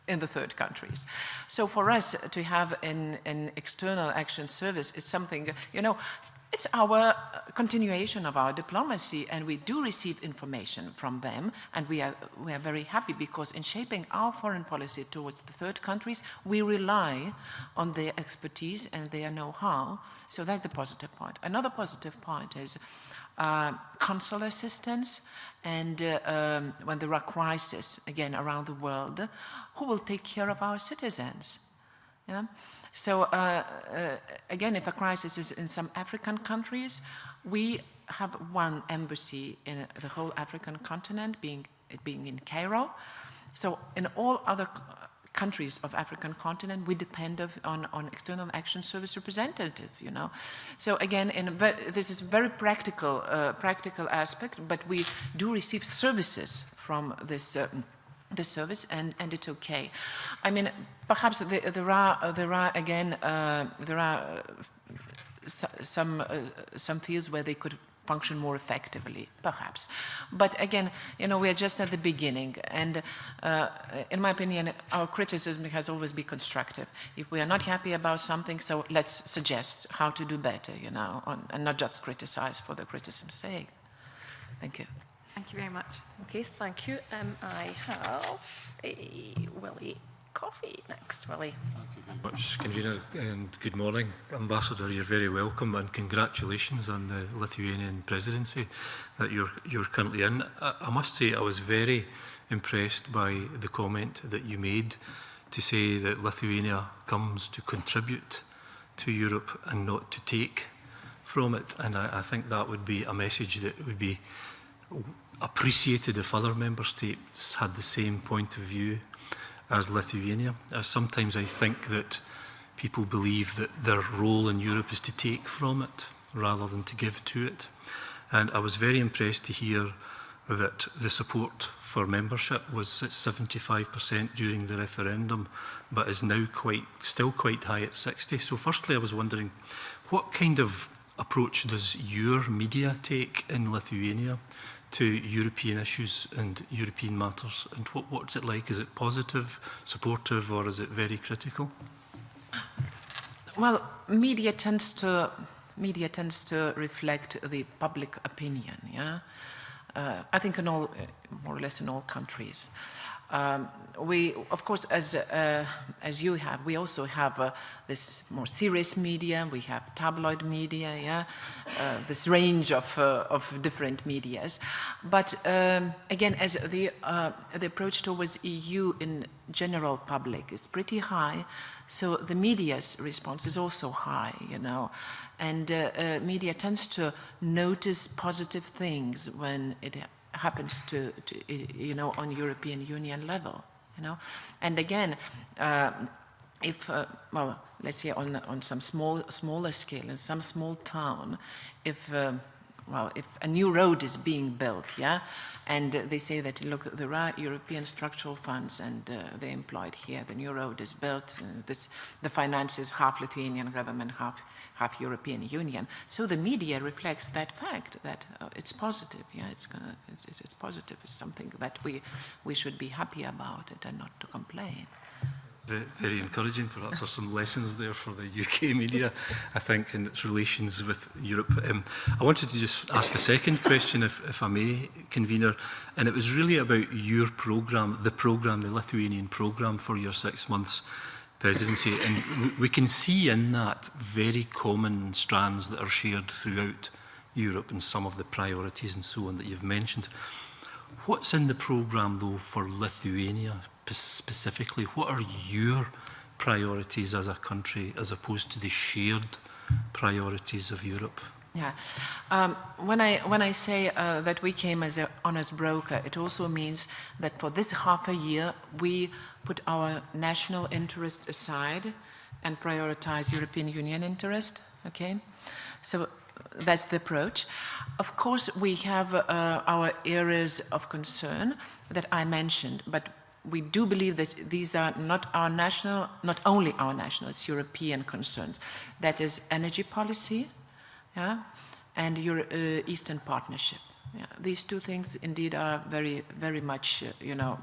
in the third countries. So for us to have an external action service is something, you know, it's our continuation of our diplomacy, and we do receive information from them, and we are very happy because in shaping our foreign policy towards the third countries, we rely on their expertise and their know-how. So that's the positive point. Another positive point is consular assistance, and when there are crises, again, around the world, who will take care of our citizens? Yeah? So again, if a crisis is in some African countries, we have one embassy in the whole African continent, it being in Cairo. So in all other countries of African continent, we depend on External Action Service representative, you know. So again, this is very practical aspect, but we do receive services from this the service, and it's okay. I mean, perhaps there are again some fields where they could function more effectively, perhaps. But again, you know, we are just at the beginning, and in my opinion, our criticism has always been constructive. If we are not happy about something, so let's suggest how to do better, you know, and not just criticize for the criticism's sake. Thank you. Thank you very much. Okay, thank you. I have Willie Coffey next. Willie. Thank you very much, Convener, and good morning. Ambassador, you're very welcome, and congratulations on the Lithuanian presidency that you're currently in. I must say I was very impressed by the comment that you made to say that Lithuania comes to contribute to Europe and not to take from it, and I think that would be a message that would be appreciated if other member states had the same point of view as Lithuania. Sometimes I think that people believe that their role in Europe is to take from it rather than to give to it. And I was very impressed to hear that the support for membership was at 75% during the referendum, but is now still quite high at 60. So firstly, I was wondering, what kind of approach does your media take in Lithuania to European issues and European matters, and what's it like? Is it positive, supportive, or is it very critical? Well, media tends to reflect the public opinion. Yeah, I think in all, more or less in all countries. We, of course, as you have, we also have this more serious media. We have tabloid media, yeah, this range of different medias. But again, as the approach towards EU in general public is pretty high, so the media's response is also high, you know, and media tends to notice positive things when it happens to you know, on European Union level, you know. And again, if, well, let's say on some smaller scale, in some small town, if, well, if a new road is being built, yeah, and they say that, look, there are European structural funds and they're employed here, the new road is built, the finance is half Lithuanian government, half European Union. So the media reflects that fact, that it's positive, yeah, it's positive, it's something that we should be happy about it and not to complain. Very encouraging. Perhaps there's some lessons there for the UK media, I think, in its relations with Europe. I wanted to just ask a second question, if I may, Convener, and it was really about your programme, the Lithuanian programme for your 6 months presidency. And we can see in that very common strands that are shared throughout Europe and some of the priorities and so on that you've mentioned. What's in the programme, though, for Lithuania specifically? What are your priorities as a country as opposed to the shared priorities of Europe? Yeah, when I say that we came as an honest broker, it also means that for this half a year we put our national interest aside and prioritize European Union interest. Okay, so that's the approach. Of course, we have our areas of concern that I mentioned, but we do believe that these are not only our national, it's European concerns. That is energy policy, yeah, and Eastern Partnership. Yeah. These two things indeed are very, very much, you know,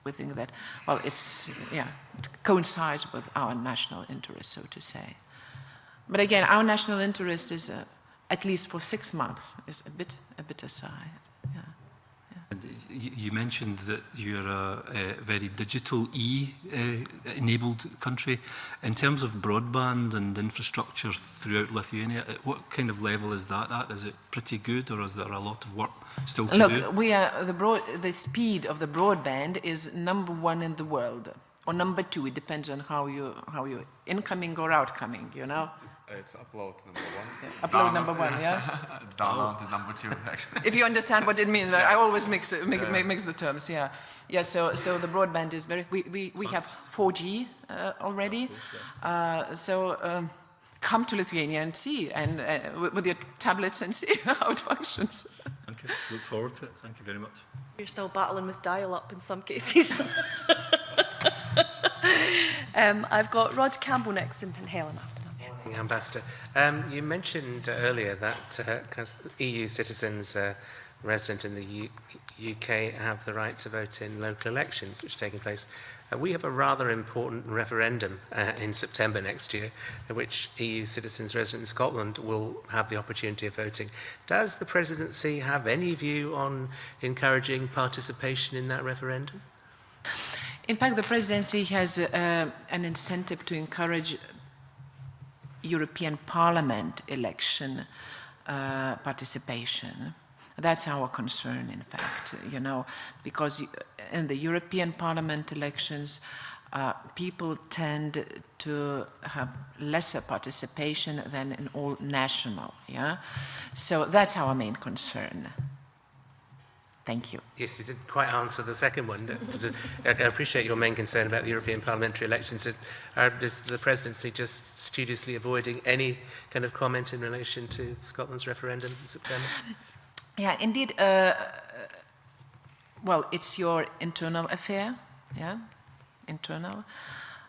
we think that, well, it's, yeah, it coincides with our national interest, so to say. But again, our national interest is, at least for 6 months, is a bit aside. Yeah. And you mentioned that you're a very digital enabled country. In terms of broadband and infrastructure throughout Lithuania, at what kind of level is that at? Is it pretty good, or is there a lot of work still to do? Look, we are the speed of the broadband is #1 in the world, or #2. It depends on how you incoming or outgoing, you know. It's upload #1. Yeah. Upload #1, yeah? It's download is #2, actually. If you understand what it means, I always mix the terms, yeah. Yeah, so the broadband is very, we have 4G already, come to Lithuania and see, and with your tablets and see how it functions. Okay, look forward to it. Thank you very much. You're still battling with dial-up in some cases. I've got Rod Campbell next and Helen after. Ambassador, you mentioned earlier that EU citizens resident in the UK have the right to vote in local elections which are taking place. We have a rather important referendum in September next year, in which EU citizens resident in Scotland will have the opportunity of voting. Does the presidency have any view on encouraging participation in that referendum? In fact, the presidency has an incentive to encourage European Parliament election participation. That's our concern, in fact, you know, because in the European Parliament elections, people tend to have lesser participation than in all national, yeah? So that's our main concern. Thank you. Yes, you didn't quite answer the second one. I appreciate your main concern about the European parliamentary elections. Is the presidency just studiously avoiding any kind of comment in relation to Scotland's referendum in September? Yeah, indeed. Well, it's your internal affair, yeah, internal.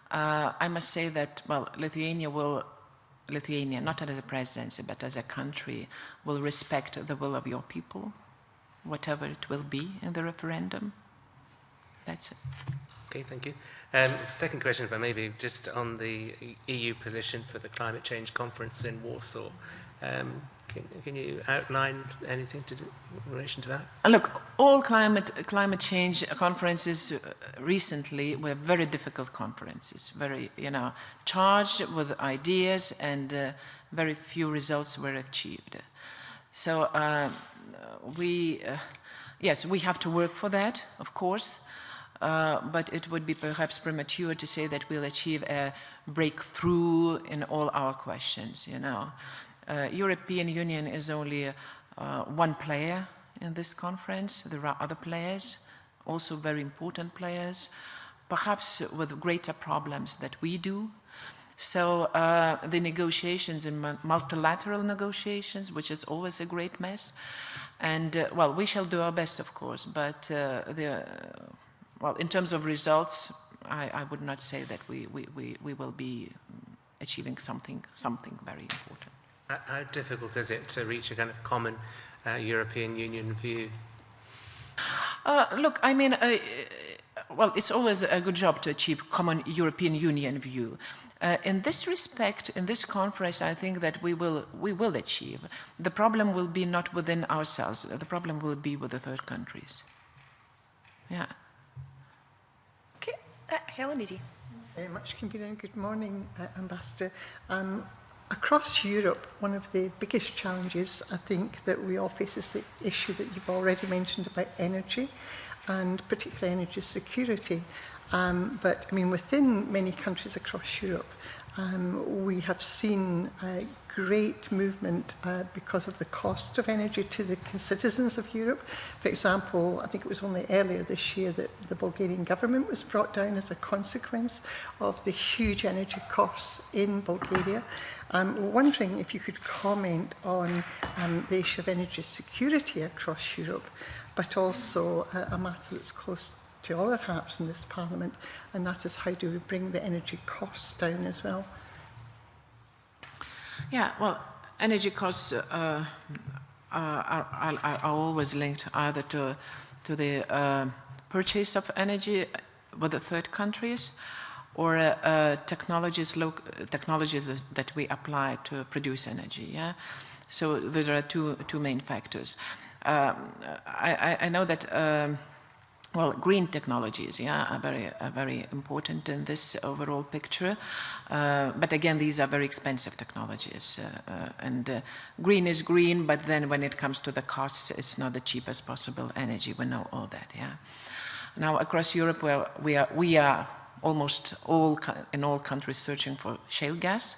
I must say that, well, Lithuania, not as a presidency, but as a country, will respect the will of your people, whatever it will be in the referendum. That's it. Okay, thank you. Second question, if I may be, just on the EU position for the climate change conference in Warsaw. Can you outline anything to do in relation to that? Look, all climate change conferences recently were very difficult conferences, very, charged with ideas, and very few results were achieved. So yes, we have to work for that, of course, but it would be perhaps premature to say that we'll achieve a breakthrough in all our questions, European Union is only one player in this conference. There are other players, also very important players, perhaps with greater problems that we do. So the negotiations and multilateral negotiations, which is always a great mess. And well, we shall do our best, of course, but well, in terms of results, I would not say that we will be achieving something very important. How difficult is it to reach a kind of common European Union view? Look, I mean, well, it's always a good job to achieve common European Union view. In this respect, in this conference, I think that we will achieve. The problem will be not within ourselves. The problem will be with the third countries. Yeah. Okay, Helen Eady. Very much, convener. Good morning, Ambassador. Across Europe, one of the biggest challenges I think that we all face is the issue that you've already mentioned about energy, and particularly energy security. But I mean, within many countries across Europe, we have seen great movement because of the cost of energy to the citizens of Europe. For example, I think it was only earlier this year that the Bulgarian government was brought down as a consequence of the huge energy costs in Bulgaria. I'm wondering if you could comment on the issue of energy security across Europe, but also a matter that's close to all our hearts in this Parliament, and that is how do we bring the energy costs down as well? Yeah, well, energy costs are always linked either to the purchase of energy with the third countries, or technologies that we apply to produce energy. Yeah, so there are two main factors. I know that. Well, green technologies, are very important in this overall picture. But again, these are very expensive technologies. And green is green, but then when it comes to the costs, it's not the cheapest possible energy. We know all that, Now, across Europe, we are almost in all countries searching for shale gas.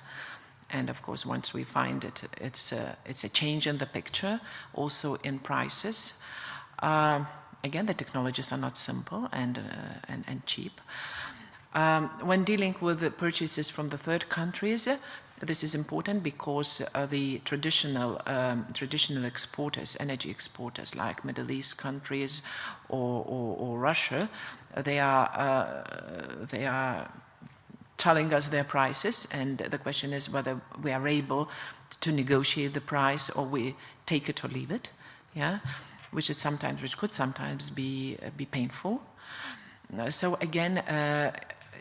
And of course, once we find it, it's a change in the picture, also in prices. Again, the technologies are not simple and cheap. When dealing with the purchases from the third countries, this is important because the traditional exporters, energy exporters like Middle East countries or Russia, they are telling us their prices, and the question is whether we are able to negotiate the price or we take it or leave it. Which could sometimes be painful. So again,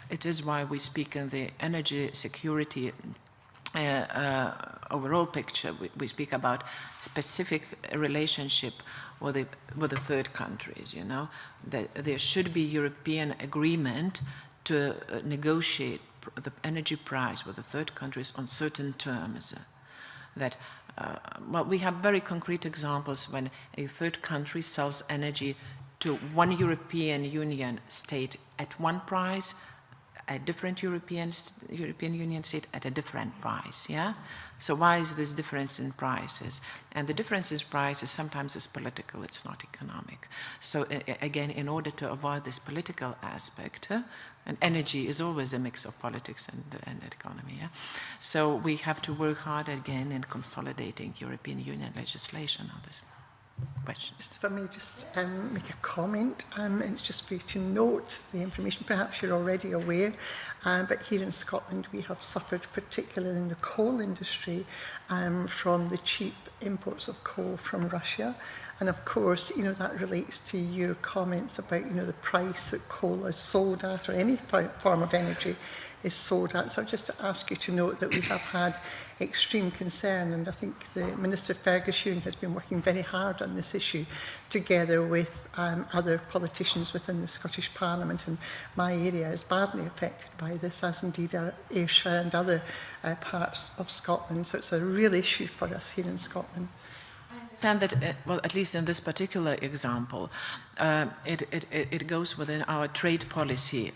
it is why we speak in the energy security overall picture. We speak about specific relationship with the third countries. That there should be European agreement to negotiate the energy price with the third countries on certain terms. That. Well, we have very concrete examples when a third country sells energy to one European Union state at one price, a different European Union state at a different price, So why is this difference in prices? And the difference in prices sometimes is political, it's not economic. So again, in order to avoid this political aspect, and energy is always a mix of politics and economy, So we have to work hard again in consolidating European Union legislation on this. questions. Just if I may just make a comment, and it's just for you to note the information, perhaps you're already aware, but here in Scotland we have suffered, particularly in the coal industry, from the cheap imports of coal from Russia. And of course, you know, that relates to your comments about, you know, the price that coal is sold at, or any form of energy is sold at. So just to ask you to note that we have had extreme concern, and I think the Minister Ferguson has been working very hard on this issue together with other politicians within the Scottish Parliament, and my area is badly affected by this, as indeed Ayrshire and other parts of Scotland. So it's a real issue for us here in Scotland. And that, well, at least in this particular example, it goes within our trade policy,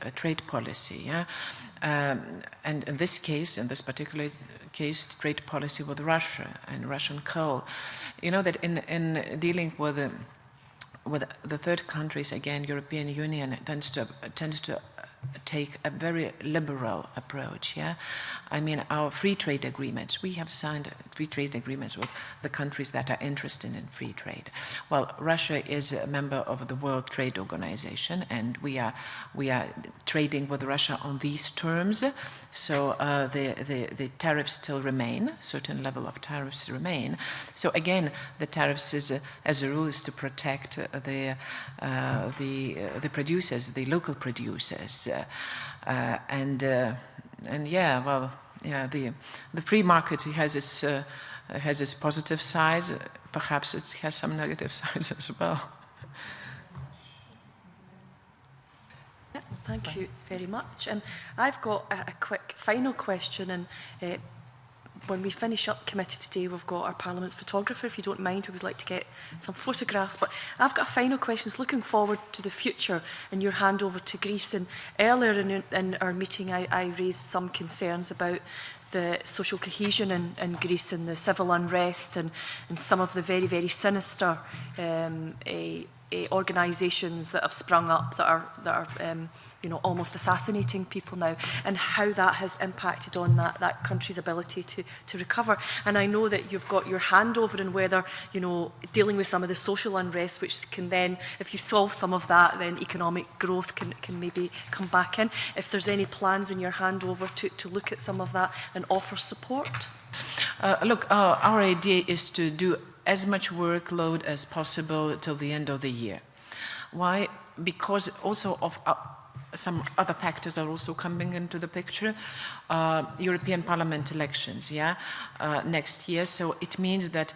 yeah. And in this case, in this particular case, trade policy with Russia and Russian coal. You know that in dealing with the third countries, again, European Union tends to take a very liberal approach, yeah? I mean, our free trade agreements, we have signed free trade agreements with the countries that are interested in free trade. Well, Russia is a member of the World Trade Organization, and we are trading with Russia on these terms. So the tariffs still remain, certain level of tariffs remain. So again, the tariffs is, as a rule, is to protect the producers, the local producers. And yeah, well, yeah, the free market has its positive side. Perhaps it has some negative sides as well. Yeah, thank you very much. I've got a quick final question, and when we finish up committee today, we've got our Parliament's photographer. If you don't mind, we would like to get some photographs. But I've got a final question. It's looking forward to the future and your handover to Greece. And earlier in our meeting, I raised some concerns about the social cohesion in Greece and the civil unrest and some of the very, very sinister organisations that have sprung up that are you know, almost assassinating people now, and how that has impacted on that country's ability to recover. And I know that you've got your handover in whether, you know, dealing with some of the social unrest, which can then, if you solve some of that, then economic growth can maybe come back in. If there's any plans in your handover to look at some of that and offer support? Look, our idea is to do as much workload as possible till the end of the year. Why? Because also of some other factors are also coming into the picture. European Parliament elections, yeah, next year. So it means that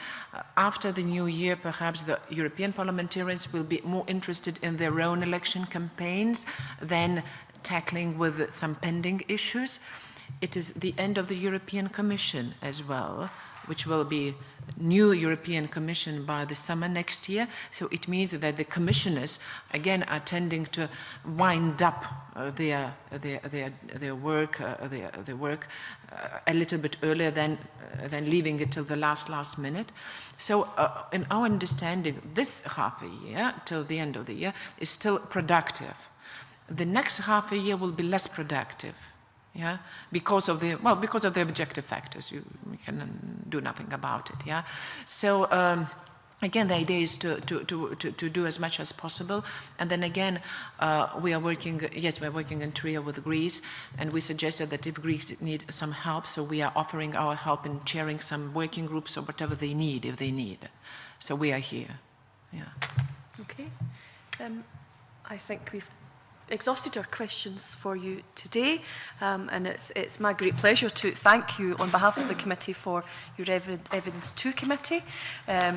after the new year, perhaps the European parliamentarians will be more interested in their own election campaigns than tackling with some pending issues. It is the end of the European Commission as well, which will be new European Commission by the summer next year. So it means that the commissioners, again, are tending to wind up their work a little bit earlier than leaving it till the last minute. So in our understanding, this half a year till the end of the year is still productive. The next half a year will be less productive. Yeah, because of the objective factors, we can do nothing about it. Yeah, so again, the idea is to do as much as possible, and then again, we are working. Yes, we are working in trio with Greece, and we suggested that if Greece needs some help, so we are offering our help in chairing some working groups or whatever they need, if they need. So we are here. Yeah. Okay. I think we've exhausted our questions for you today, and it's my great pleasure to thank you on behalf of the committee for your Evidence 2 committee.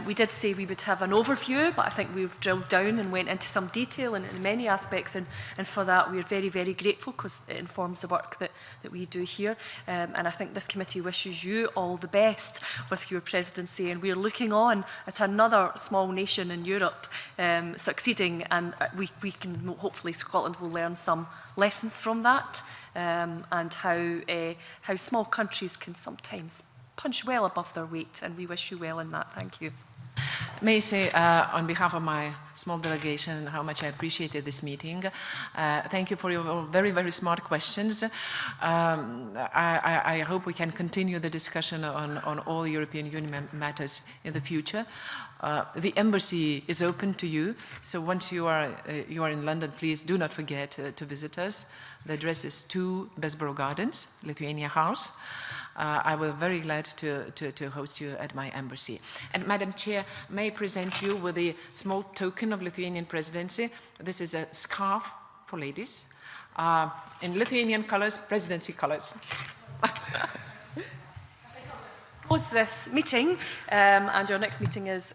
We did say we would have an overview, but I think we've drilled down and went into some detail in many aspects, and for that we're very, very grateful, because it informs the work that we do here. And I think this committee wishes you all the best with your presidency, and we're looking on at another small nation in Europe succeeding, and we can hopefully, Scotland will learn some lessons from that, and how small countries can sometimes punch well above their weight, and we wish you well in that. Thank you. may say on behalf of my small delegation how much I appreciated this meeting. Thank you for your very, very smart questions. I hope we can continue the discussion on all European Union matters in the future. The embassy is open to you, so once you are in London, please do not forget to visit us. The address is 2 Bessborough Gardens, Lithuania House. I will be very glad to host you at my embassy. And Madam Chair, may I present you with a small token of Lithuanian presidency. This is a scarf for ladies in Lithuanian colors, presidency colors. Close this meeting, and our next meeting is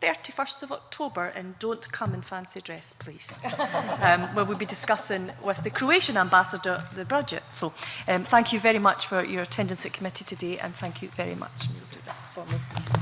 31st of October, and don't come in fancy dress, please. Where we'll be discussing with the Croatian ambassador the budget. So thank you very much for your attendance at committee today, and thank you very much. You'll do that for me.